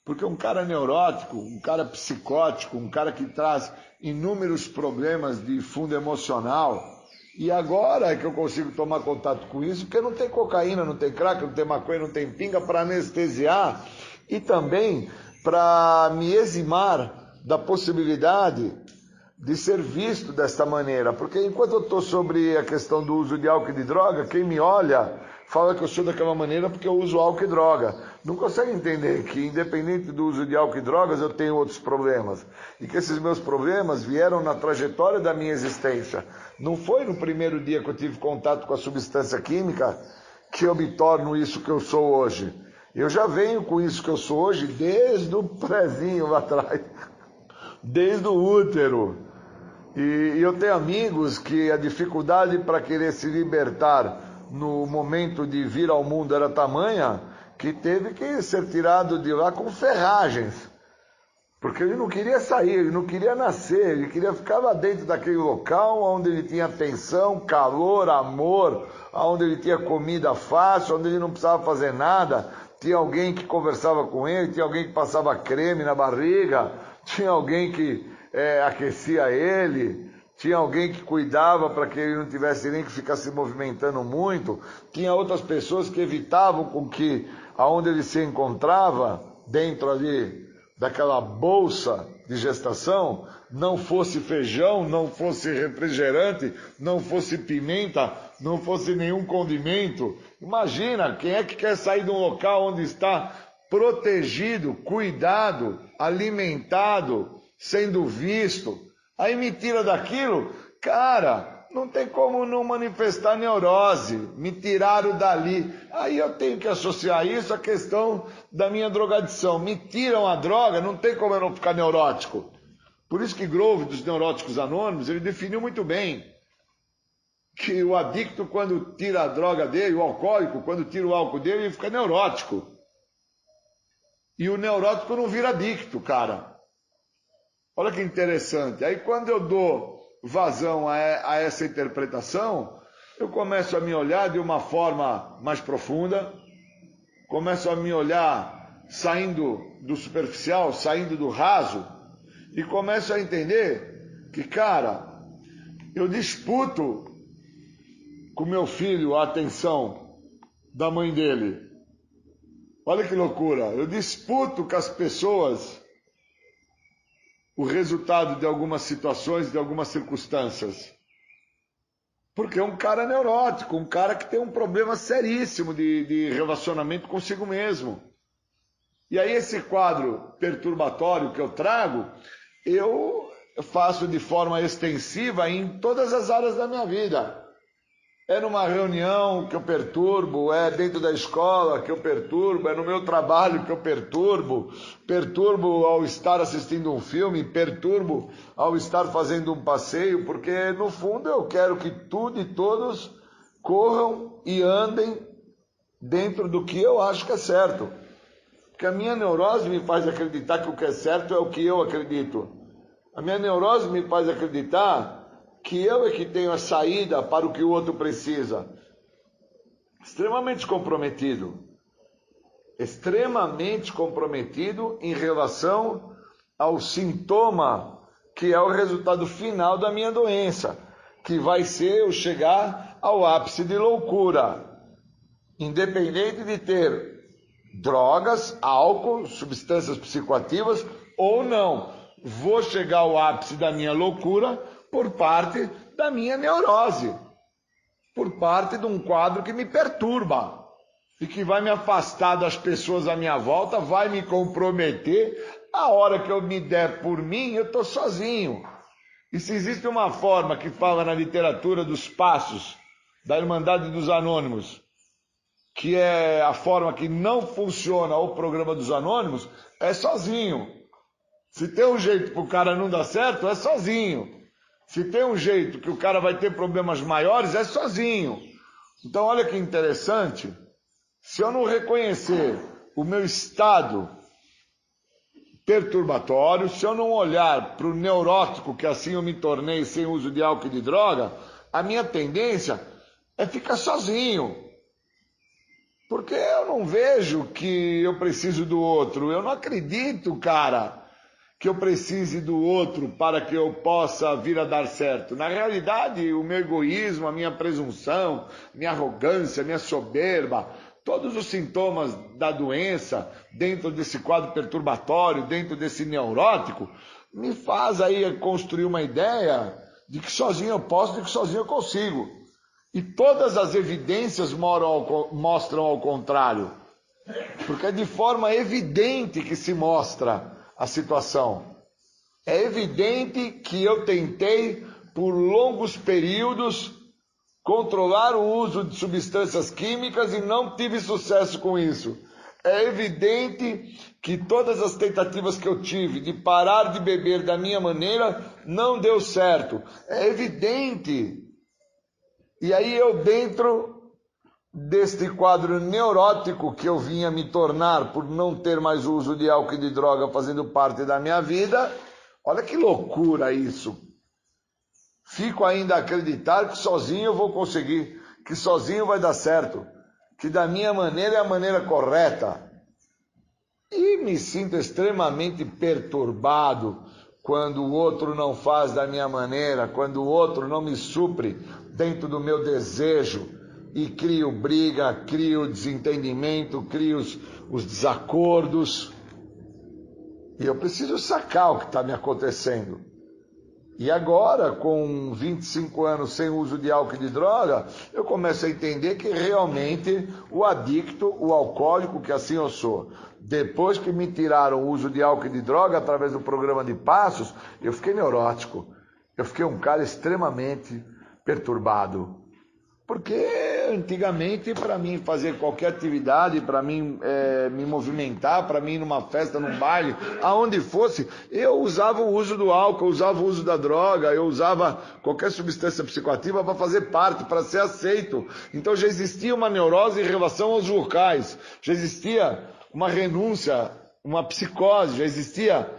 porque um cara neurótico, um cara psicótico, um cara que traz inúmeros problemas de fundo emocional, e agora é que eu consigo tomar contato com isso, porque não tem cocaína, não tem crack, não tem maconha, não tem pinga para anestesiar e também para me eximar da possibilidade de ser visto desta maneira. Porque enquanto eu estou sobre a questão do uso de álcool e de droga, quem me olha fala que eu sou daquela maneira porque eu uso álcool e droga. Não consegue entender que, independente do uso de álcool e drogas, eu tenho outros problemas. E que esses meus problemas vieram na trajetória da minha existência. Não foi no primeiro dia que eu tive contato com a substância química que eu me torno isso que eu sou hoje. Eu já venho com isso que eu sou hoje desde o prezinho lá atrás. Desde o útero. E eu tenho amigos que a dificuldade para querer se libertar no momento de vir ao mundo era tamanha que teve que ser tirado de lá com ferragens. Porque ele não queria sair, ele não queria nascer, ele queria ficar lá dentro daquele local onde ele tinha atenção, calor, amor, onde ele tinha comida fácil, onde ele não precisava fazer nada, tinha alguém que conversava com ele, tinha alguém que passava creme na barriga, tinha alguém que aquecia ele, tinha alguém que cuidava para que ele não tivesse nem que ficar se movimentando muito, tinha outras pessoas que evitavam com que aonde ele se encontrava, dentro ali daquela bolsa de gestação, não fosse feijão, não fosse refrigerante, não fosse pimenta, não fosse nenhum condimento. Imagina, quem é que quer sair de um local onde está protegido, cuidado, alimentado, sendo visto, aí me tira daquilo? Cara, não tem como não manifestar neurose, me tiraram dali. Aí eu tenho que associar isso à questão da minha drogadição. Me tiram a droga, não tem como eu não ficar neurótico. Por isso que Grove, dos Neuróticos Anônimos, ele definiu muito bem que o adicto, quando tira a droga dele, o alcoólico, quando tira o álcool dele, ele fica neurótico. E o neurótico não vira adicto, cara. Olha que interessante. Aí quando eu dou vazão a essa interpretação, eu começo a me olhar de uma forma mais profunda, começo a me olhar saindo do superficial, saindo do raso, e começo a entender que, cara, eu disputo com meu filho a atenção da mãe dele. Olha que loucura, eu disputo com as pessoas o resultado de algumas situações, de algumas circunstâncias. Porque é um cara neurótico, um cara que tem um problema seríssimo de relacionamento consigo mesmo. E aí esse quadro perturbatório que eu trago, eu faço de forma extensiva em todas as áreas da minha vida. É numa reunião que eu perturbo, é dentro da escola que eu perturbo, é no meu trabalho que eu perturbo ao estar assistindo um filme, perturbo ao estar fazendo um passeio, porque no fundo eu quero que tudo e todos corram e andem dentro do que eu acho que é certo. Porque a minha neurose me faz acreditar que o que é certo é o que eu acredito. A minha neurose me faz acreditar que eu é que tenho a saída para o que o outro precisa. Extremamente comprometido em relação ao sintoma que é o resultado final da minha doença, que vai ser eu chegar ao ápice de loucura, independente de ter drogas, álcool, substâncias psicoativas ou não. Vou chegar ao ápice da minha loucura por parte da minha neurose, por parte de um quadro que me perturba e que vai me afastar das pessoas à minha volta, vai me comprometer. A hora que eu me der por mim, eu estou sozinho. E se existe uma forma que fala na literatura dos passos da Irmandade dos Anônimos, que é a forma que não funciona o programa dos Anônimos, é sozinho. Se tem um jeito para o cara não dar certo, é sozinho. Se tem um jeito que o cara vai ter problemas maiores, é sozinho. Então, olha que interessante. Se eu não reconhecer o meu estado perturbatório, se eu não olhar para o neurótico, que assim eu me tornei sem uso de álcool e de droga, a minha tendência é ficar sozinho. Porque eu não vejo que eu preciso do outro. Eu não acredito, cara, que eu precise do outro para que eu possa vir a dar certo. Na realidade, o meu egoísmo, a minha presunção, minha arrogância, minha soberba, todos os sintomas da doença, dentro desse quadro perturbatório, dentro desse neurótico, me faz aí construir uma ideia de que sozinho eu posso, de que sozinho eu consigo. E todas as evidências mostram ao contrário. Porque é de forma evidente que se mostra a situação. É evidente que eu tentei, por longos períodos, controlar o uso de substâncias químicas e não tive sucesso com isso. É evidente que todas as tentativas que eu tive de parar de beber da minha maneira não deu certo. É evidente. E aí eu, dentro deste quadro neurótico que eu vinha me tornar por não ter mais o uso de álcool e de droga fazendo parte da minha vida, olha que loucura isso. Fico ainda a acreditar que sozinho eu vou conseguir, que sozinho vai dar certo, que da minha maneira é a maneira correta. E me sinto extremamente perturbado quando o outro não faz da minha maneira, quando o outro não me supre dentro do meu desejo e crio briga, crio desentendimento, crio os desacordos. E eu preciso sacar o que está me acontecendo. E agora, com 25 anos sem uso de álcool e de droga, eu começo a entender que realmente o adicto, o alcoólico, que assim eu sou, depois que me tiraram o uso de álcool e de droga através do programa de passos, eu fiquei neurótico. Eu fiquei um cara extremamente perturbado. Porque antigamente, para mim fazer qualquer atividade, para mim me movimentar, para mim ir numa festa, num baile, aonde fosse, eu usava o uso do álcool, eu usava o uso da droga, eu usava qualquer substância psicoativa para fazer parte, para ser aceito. Então já existia uma neurose em relação aos locais, já existia uma renúncia, uma psicose, já existia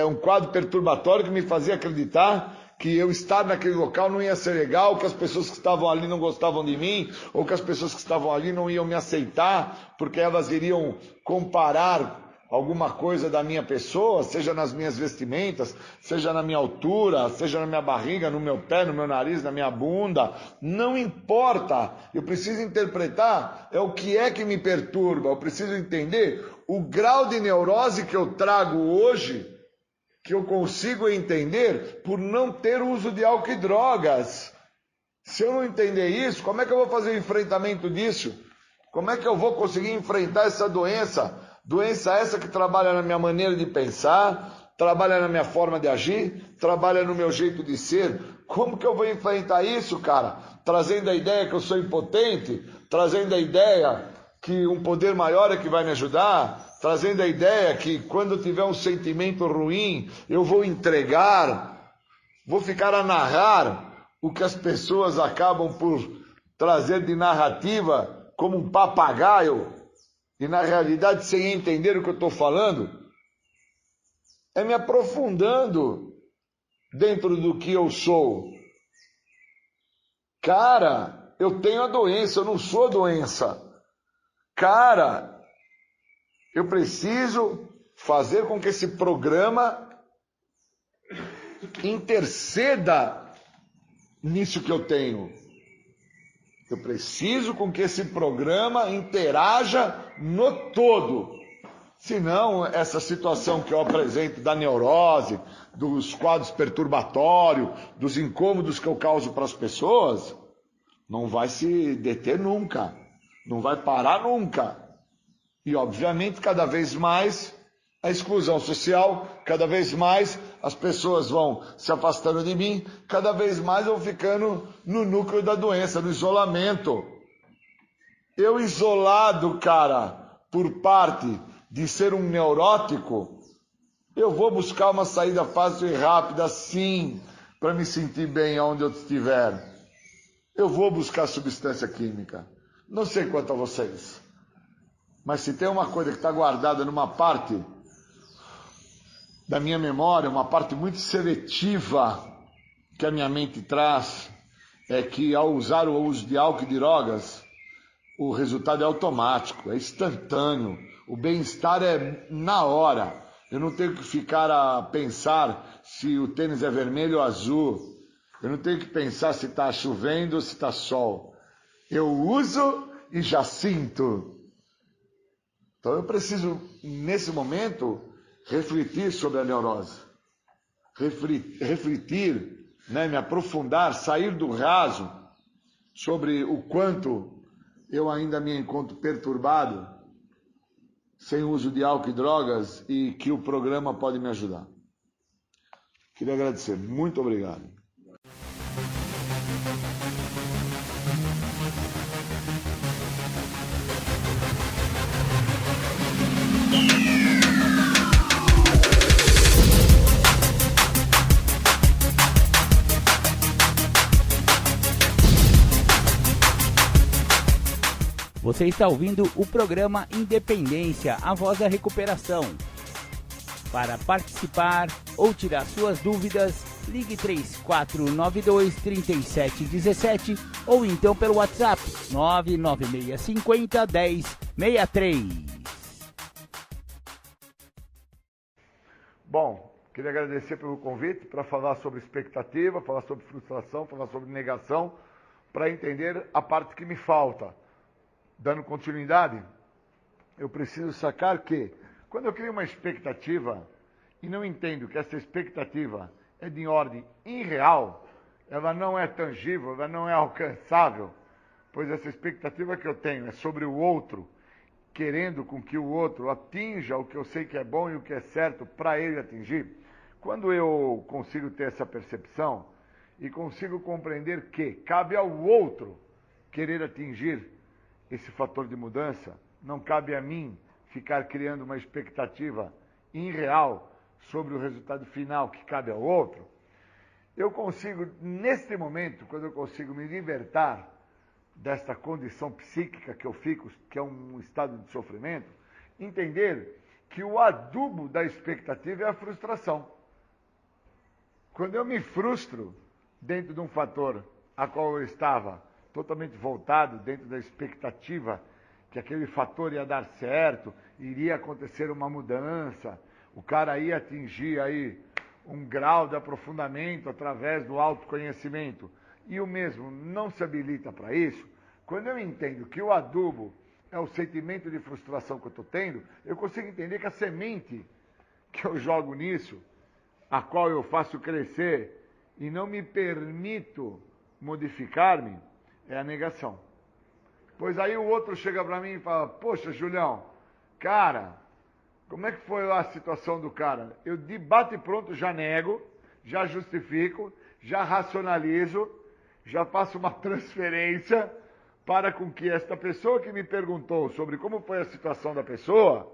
um quadro perturbatório que me fazia acreditar que eu estar naquele local não ia ser legal, que as pessoas que estavam ali não gostavam de mim, ou que as pessoas que estavam ali não iam me aceitar, porque elas iriam comparar alguma coisa da minha pessoa, seja nas minhas vestimentas, seja na minha altura, seja na minha barriga, no meu pé, no meu nariz, na minha bunda, não importa, eu preciso interpretar o que é que me perturba, eu preciso entender o grau de neurose que eu trago hoje, que eu consigo entender por não ter uso de álcool e drogas. Se eu não entender isso, como é que eu vou fazer o enfrentamento disso? Como é que eu vou conseguir enfrentar essa doença? Doença essa que trabalha na minha maneira de pensar, trabalha na minha forma de agir, trabalha no meu jeito de ser. Como que eu vou enfrentar isso, cara? Trazendo a ideia que eu sou impotente, trazendo a ideia que um poder maior é que vai me ajudar, trazendo a ideia que quando eu tiver um sentimento ruim, eu vou entregar, vou ficar a narrar o que as pessoas acabam por trazer de narrativa como um papagaio, e na realidade sem entender o que eu estou falando, é me aprofundando dentro do que eu sou. Cara, eu tenho a doença, eu não sou a doença. Cara, eu preciso fazer com que esse programa interceda nisso que eu tenho. Eu preciso com que esse programa interaja no todo. Senão, essa situação que eu apresento da neurose, dos quadros perturbatórios, dos incômodos que eu causo para as pessoas, não vai se deter nunca. Não vai parar nunca. E, obviamente, cada vez mais a exclusão social, cada vez mais as pessoas vão se afastando de mim, cada vez mais eu vou ficando no núcleo da doença, no isolamento. Eu isolado, cara, por parte de ser um neurótico, eu vou buscar uma saída fácil e rápida, sim, para me sentir bem onde eu estiver. Eu vou buscar substância química. Não sei quanto a vocês, mas se tem uma coisa que está guardada numa parte da minha memória, uma parte muito seletiva que a minha mente traz, é que ao usar o uso de álcool e de drogas, o resultado é automático, é instantâneo, o bem-estar é na hora. Eu não tenho que ficar a pensar se o tênis é vermelho ou azul, eu não tenho que pensar se está chovendo ou se está sol. Eu uso e já sinto. Então eu preciso, nesse momento, refletir sobre a neurose. Refletir, né, me aprofundar, sair do raso sobre o quanto eu ainda me encontro perturbado, sem uso de álcool e drogas, e que o programa pode me ajudar. Queria agradecer. Muito obrigado. Você está ouvindo o programa Independência, a voz da recuperação. Para participar ou tirar suas dúvidas, ligue 3492-3717 ou então pelo WhatsApp 99650-1063. Bom, queria agradecer pelo convite para falar sobre expectativa, falar sobre frustração, falar sobre negação, para entender a parte que me falta. Dando continuidade, eu preciso sacar que, quando eu crio uma expectativa e não entendo que essa expectativa é de ordem irreal, ela não é tangível, ela não é alcançável, pois essa expectativa que eu tenho é sobre o outro, querendo com que o outro atinja o que eu sei que é bom e o que é certo para ele atingir. Quando eu consigo ter essa percepção e consigo compreender que cabe ao outro querer atingir esse fator de mudança, não cabe a mim ficar criando uma expectativa irreal sobre o resultado final que cabe ao outro, eu consigo, neste momento, quando eu consigo me libertar desta condição psíquica que eu fico, que é um estado de sofrimento, entender que o adubo da expectativa é a frustração. Quando eu me frustro dentro de um fator a qual eu estava totalmente voltado dentro da expectativa que aquele fator ia dar certo, iria acontecer uma mudança, o cara ia atingir aí um grau de aprofundamento através do autoconhecimento, e o mesmo não se habilita para isso, quando eu entendo que o adubo é o sentimento de frustração que eu estou tendo, eu consigo entender que a semente que eu jogo nisso, a qual eu faço crescer e não me permito modificar-me, é a negação. Pois aí o outro chega para mim e fala, poxa, Julião, cara, como é que foi lá a situação do cara? Eu de bate pronto já nego, já justifico, já racionalizo, já faço uma transferência para com que esta pessoa que me perguntou sobre como foi a situação da pessoa,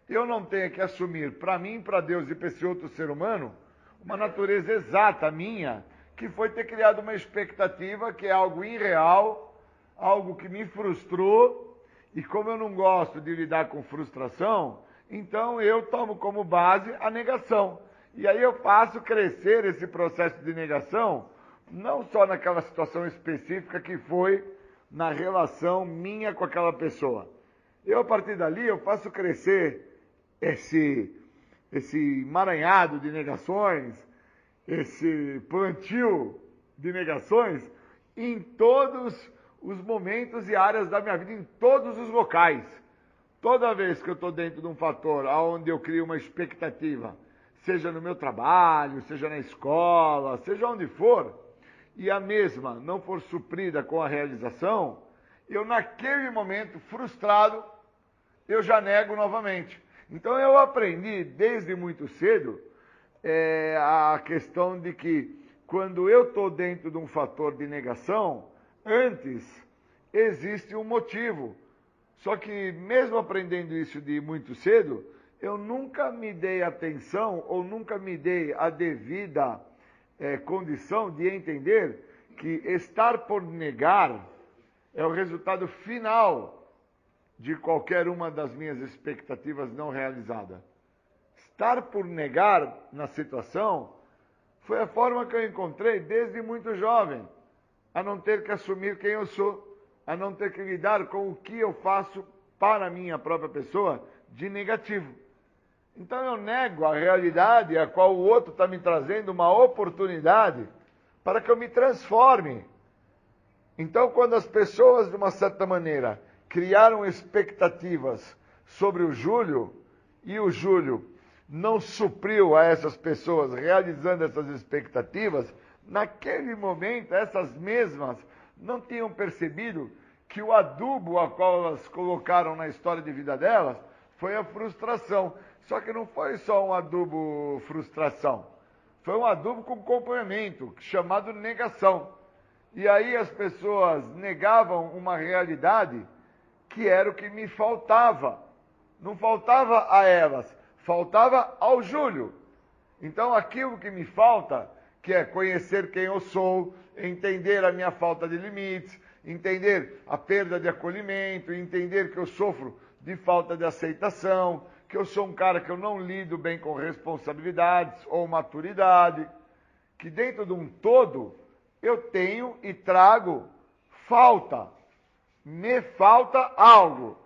eu não tenha que assumir para mim, para Deus e para esse outro ser humano, uma natureza exata minha, que foi ter criado uma expectativa que é algo irreal, algo que me frustrou, e como eu não gosto de lidar com frustração, então eu tomo como base a negação. E aí eu faço crescer esse processo de negação, não só naquela situação específica que foi na relação minha com aquela pessoa. Eu, a partir dali, eu faço crescer esse emaranhado de negações, esse plantio de negações em todos os momentos e áreas da minha vida, em todos os locais. Toda vez que eu estou dentro de um fator onde eu crio uma expectativa, seja no meu trabalho, seja na escola, seja onde for, e a mesma não for suprida com a realização, eu naquele momento, frustrado, eu já nego novamente. Então eu aprendi desde muito cedo a questão de que quando eu estou dentro de um fator de negação, antes existe um motivo. Só que mesmo aprendendo isso de muito cedo, eu nunca me dei atenção ou nunca me dei a devida condição de entender que estar por negar é o resultado final de qualquer uma das minhas expectativas não realizadas. Estar por negar na situação foi a forma que eu encontrei desde muito jovem, a não ter que assumir quem eu sou, a não ter que lidar com o que eu faço para a minha própria pessoa de negativo. Então eu nego a realidade a qual o outro está me trazendo uma oportunidade para que eu me transforme. Então quando as pessoas, de uma certa maneira, criaram expectativas sobre o Júlio, e o Júlio não supriu a essas pessoas realizando essas expectativas, naquele momento essas mesmas não tinham percebido que o adubo a qual elas colocaram na história de vida delas foi a frustração. Só que não foi só um adubo frustração, foi um adubo com complemento, chamado negação. E aí as pessoas negavam uma realidade que era o que me faltava não faltava a Elas, faltava ao Júlio. Então aquilo que me falta, que é conhecer quem eu sou, entender a minha falta de limites, entender a perda de acolhimento, entender que eu sofro de falta de aceitação, que eu sou um cara que eu não lido bem com responsabilidades ou maturidade, que dentro de um todo eu tenho e trago falta. Me falta algo.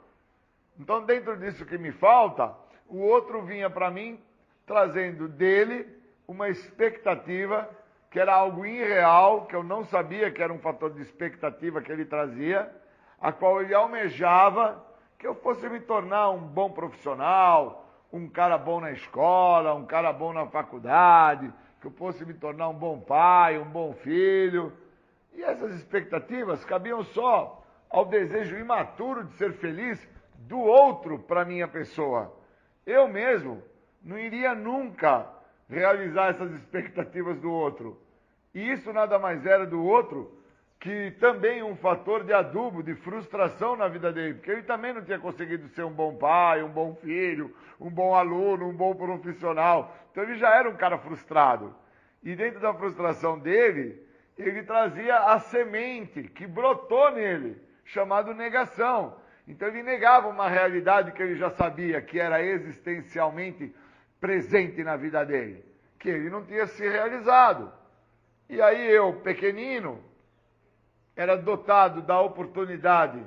Então, dentro disso que me falta, o outro vinha para mim trazendo dele uma expectativa que era algo irreal, que eu não sabia que era um fator de expectativa que ele trazia, a qual ele almejava que eu fosse me tornar um bom profissional, um cara bom na escola, um cara bom na faculdade, que eu fosse me tornar um bom pai, um bom filho. E essas expectativas cabiam só ao desejo imaturo de ser feliz do outro para minha pessoa. Eu mesmo não iria nunca realizar essas expectativas do outro. E isso nada mais era do outro que também um fator de adubo, de frustração na vida dele, porque ele também não tinha conseguido ser um bom pai, um bom filho, um bom aluno, um bom profissional. Então ele já era um cara frustrado. E dentro da frustração dele, ele trazia a semente que brotou nele, chamado negação. Então ele negava uma realidade que ele já sabia que era existencialmente presente na vida dele, que ele não tinha se realizado. E aí eu, pequenino, era dotado da oportunidade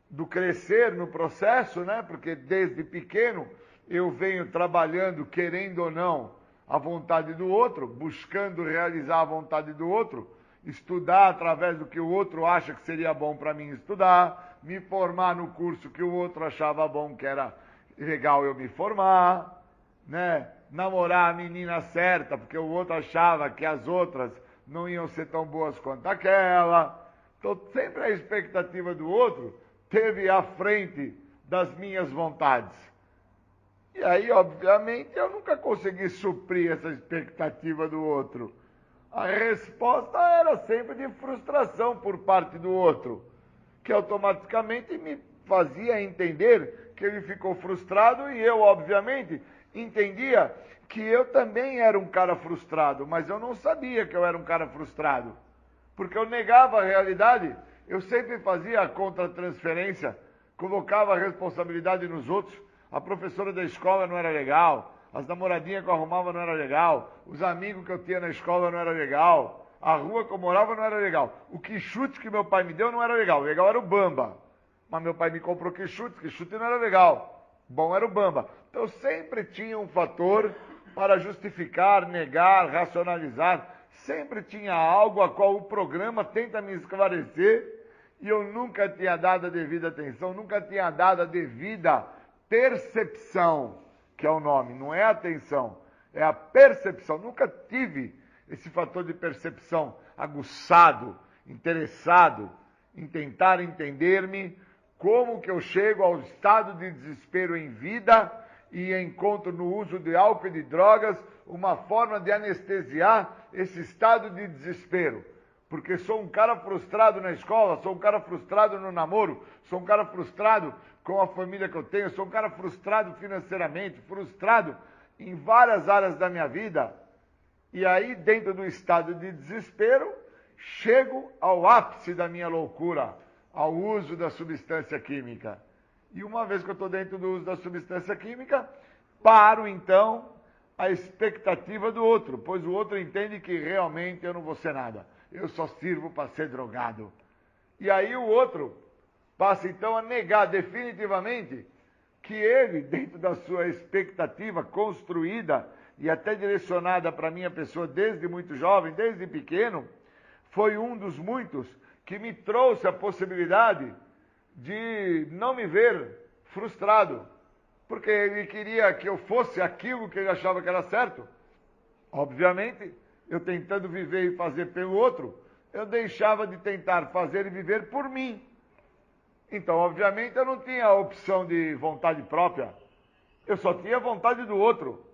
do crescer no processo, né? Porque desde pequeno eu venho trabalhando, querendo ou não, a vontade do outro, buscando realizar a vontade do outro, estudar através do que o outro acha que seria bom para mim estudar, me formar no curso que o outro achava bom, que era legal eu me formar, né? Namorar a menina certa, porque o outro achava que as outras não iam ser tão boas quanto aquela. Então, sempre a expectativa do outro teve à frente das minhas vontades. E aí, obviamente, eu nunca consegui suprir essa expectativa do outro. A resposta era sempre de frustração por parte do outro, que automaticamente me fazia entender que ele ficou frustrado e eu, obviamente, entendia que eu também era um cara frustrado, mas eu não sabia que eu era um cara frustrado, porque eu negava a realidade, eu sempre fazia a contra-transferência, colocava a responsabilidade nos outros, a professora da escola não era legal, as namoradinhas que eu arrumava não era legal, os amigos que eu tinha na escola não era legal, a rua que eu morava não era legal, o quichute que meu pai me deu não era legal, legal era o Bamba, mas meu pai me comprou quichute não era legal, bom era o Bamba. Então sempre tinha um fator para justificar, negar, racionalizar, sempre tinha algo a qual o programa tenta me esclarecer e eu nunca tinha dado a devida atenção, nunca tinha dado a devida percepção, que é o nome, não é atenção, é a percepção. Nunca tive esse fator de percepção aguçado, interessado em tentar entender-me, como que eu chego ao estado de desespero em vida e encontro no uso de álcool e de drogas uma forma de anestesiar esse estado de desespero. Porque sou um cara frustrado na escola, sou um cara frustrado no namoro, sou um cara frustrado com a família que eu tenho, sou um cara frustrado financeiramente, frustrado em várias áreas da minha vida. E aí, dentro do estado de desespero, chego ao ápice da minha loucura, ao uso da substância química. E uma vez que eu estou dentro do uso da substância química, paro então a expectativa do outro, pois o outro entende que realmente eu não vou ser nada. Eu só sirvo para ser drogado. E aí o outro passa então a negar definitivamente que ele, dentro da sua expectativa construída e até direcionada para a minha pessoa desde muito jovem, desde pequeno, foi um dos muitos que me trouxe a possibilidade de não me ver frustrado, porque ele queria que eu fosse aquilo que ele achava que era certo. Obviamente, eu tentando viver e fazer pelo outro, eu deixava de tentar fazer e viver por mim. Então, obviamente, eu não tinha a opção de vontade própria, eu só tinha vontade do outro.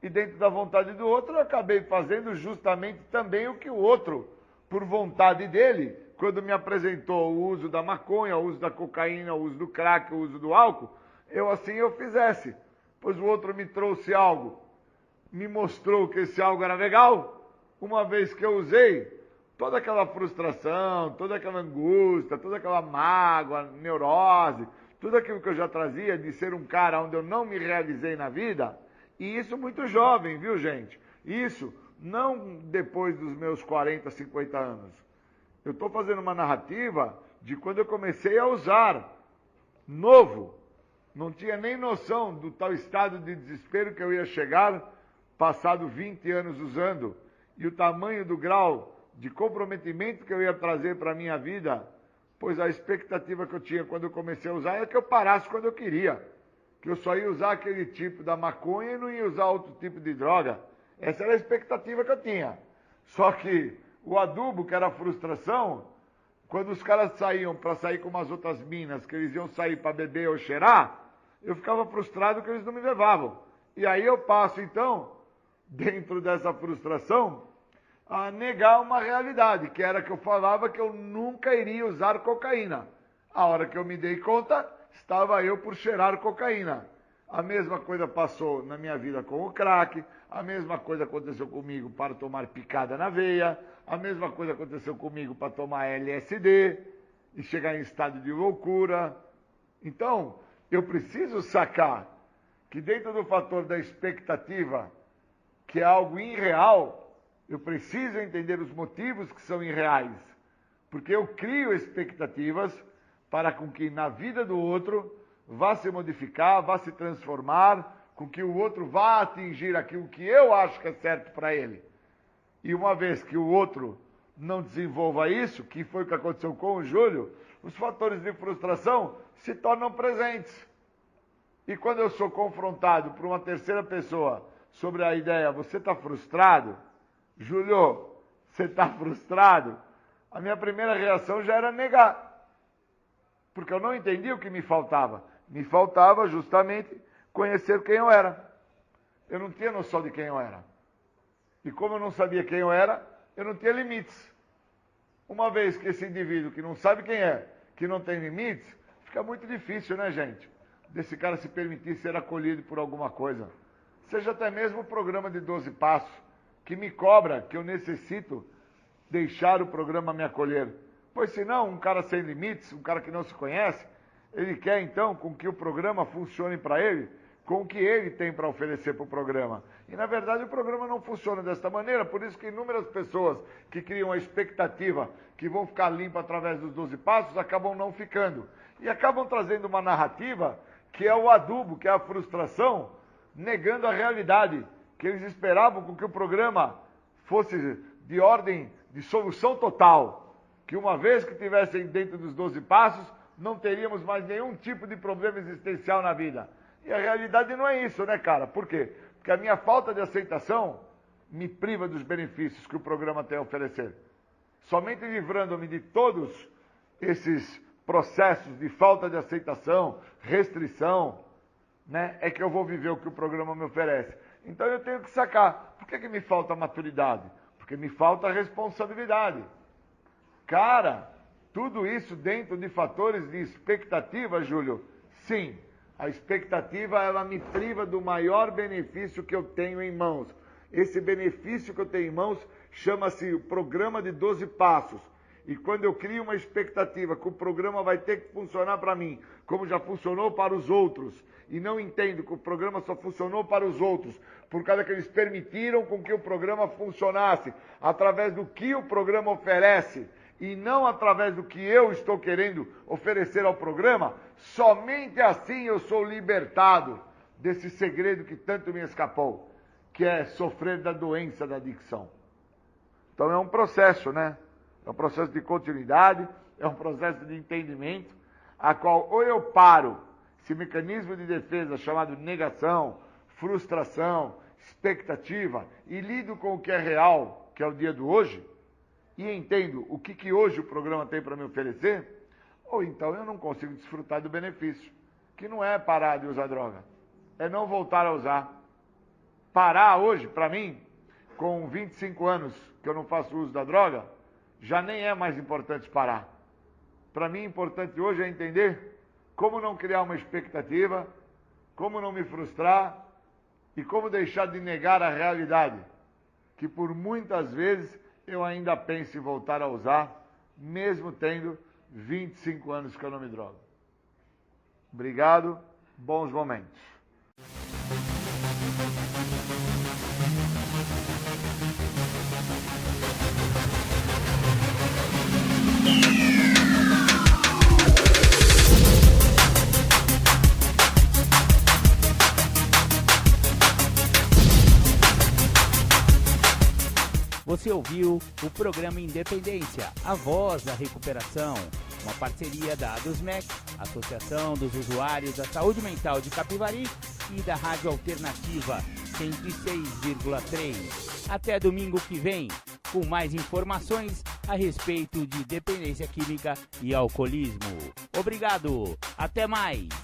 E dentro da vontade do outro, eu acabei fazendo justamente também o que o outro, por vontade dele, quando me apresentou o uso da maconha, o uso da cocaína, o uso do crack, o uso do álcool, eu fizesse. Pois o outro me trouxe algo, me mostrou que esse algo era legal, uma vez que eu usei, toda aquela frustração, toda aquela angústia, toda aquela mágoa, neurose, tudo aquilo que eu já trazia de ser um cara onde eu não me realizei na vida, e isso muito jovem, viu, gente? Isso não depois dos meus 40, 50 anos. Eu estou fazendo uma narrativa de quando eu comecei a usar, novo. Não tinha nem noção do tal estado de desespero que eu ia chegar, passado 20 anos usando, e o tamanho do grau de comprometimento que eu ia trazer para a minha vida, pois a expectativa que eu tinha quando eu comecei a usar é que eu parasse quando eu queria, que eu só ia usar aquele tipo da maconha e não ia usar outro tipo de droga. Essa era a expectativa que eu tinha. Só que o adubo, que era a frustração, quando os caras saíam para sair com umas outras minas, que eles iam sair para beber ou cheirar, eu ficava frustrado que eles não me levavam. E aí eu passo, então, dentro dessa frustração, a negar uma realidade, que era que eu falava que eu nunca iria usar cocaína. A hora que eu me dei conta, estava eu por cheirar cocaína. A mesma coisa passou na minha vida com o crack, a mesma coisa aconteceu comigo para tomar picada na veia, a mesma coisa aconteceu comigo para tomar LSD e chegar em estado de loucura. Então, eu preciso sacar que dentro do fator da expectativa, que é algo irreal, eu preciso entender os motivos que são irreais. Porque eu crio expectativas para com que na vida do outro vá se modificar, vá se transformar, com que o outro vá atingir aquilo que eu acho que é certo para ele. E uma vez que o outro não desenvolva isso, que foi o que aconteceu com o Júlio, os fatores de frustração se tornam presentes. E quando eu sou confrontado por uma terceira pessoa sobre a ideia, você está frustrado? Júlio, você está frustrado? A minha primeira reação já era negar. Porque eu não entendi o que me faltava. Me faltava justamente conhecer quem eu era. Eu não tinha noção de quem eu era. E como eu não sabia quem eu era, eu não tinha limites. Uma vez que esse indivíduo que não sabe quem é, que não tem limites, fica muito difícil, né, gente? Desse cara se permitir ser acolhido por alguma coisa. Seja até mesmo o programa de 12 Passos, que me cobra que eu necessito deixar o programa me acolher. Pois senão, um cara sem limites, um cara que não se conhece, ele quer então com que o programa funcione para ele, com o que ele tem para oferecer para o programa. E na verdade o programa não funciona desta maneira, por isso que inúmeras pessoas que criam a expectativa que vão ficar limpas através dos 12 passos, acabam não ficando. E acabam trazendo uma narrativa que é o adubo, que é a frustração, negando a realidade, que eles esperavam com que o programa fosse de ordem de solução total, que uma vez que estivessem dentro dos 12 passos, não teríamos mais nenhum tipo de problema existencial na vida. E a realidade não é isso, né, cara? Por quê? Porque a minha falta de aceitação me priva dos benefícios que o programa tem a oferecer. Somente livrando-me de todos esses processos de falta de aceitação, restrição, né, é que eu vou viver o que o programa me oferece. Então eu tenho que sacar. Por que me falta maturidade? Porque me falta responsabilidade. Cara, tudo isso dentro de fatores de expectativa, Júlio? Sim, a expectativa ela me priva do maior benefício que eu tenho em mãos. Esse benefício que eu tenho em mãos chama-se o programa de 12 passos. E quando eu crio uma expectativa que o programa vai ter que funcionar para mim, como já funcionou para os outros, e não entendo que o programa só funcionou para os outros, por causa que eles permitiram com que o programa funcionasse, através do que o programa oferece, e não através do que eu estou querendo oferecer ao programa, somente assim eu sou libertado desse segredo que tanto me escapou, que é sofrer da doença da adicção. Então é um processo, né? É um processo de continuidade, é um processo de entendimento, a qual ou eu paro esse mecanismo de defesa chamado negação, frustração, expectativa, e lido com o que é real, que é o dia do hoje, e entendo o que hoje o programa tem para me oferecer, ou então eu não consigo desfrutar do benefício, que não é parar de usar droga, é não voltar a usar. Parar hoje, para mim, com 25 anos que eu não faço uso da droga, já nem é mais importante parar. Para mim, importante hoje é entender como não criar uma expectativa, como não me frustrar e como deixar de negar a realidade, que por muitas vezes eu ainda penso em voltar a usar, mesmo tendo 25 anos que eu não me drogo. Obrigado, bons momentos. Você ouviu o programa Independência, a voz da recuperação, uma parceria da ADUSMEC, Associação dos Usuários da Saúde Mental de Capivari, e da Rádio Alternativa 106,3. Até domingo que vem, com mais informações a respeito de dependência química e alcoolismo. Obrigado, até mais!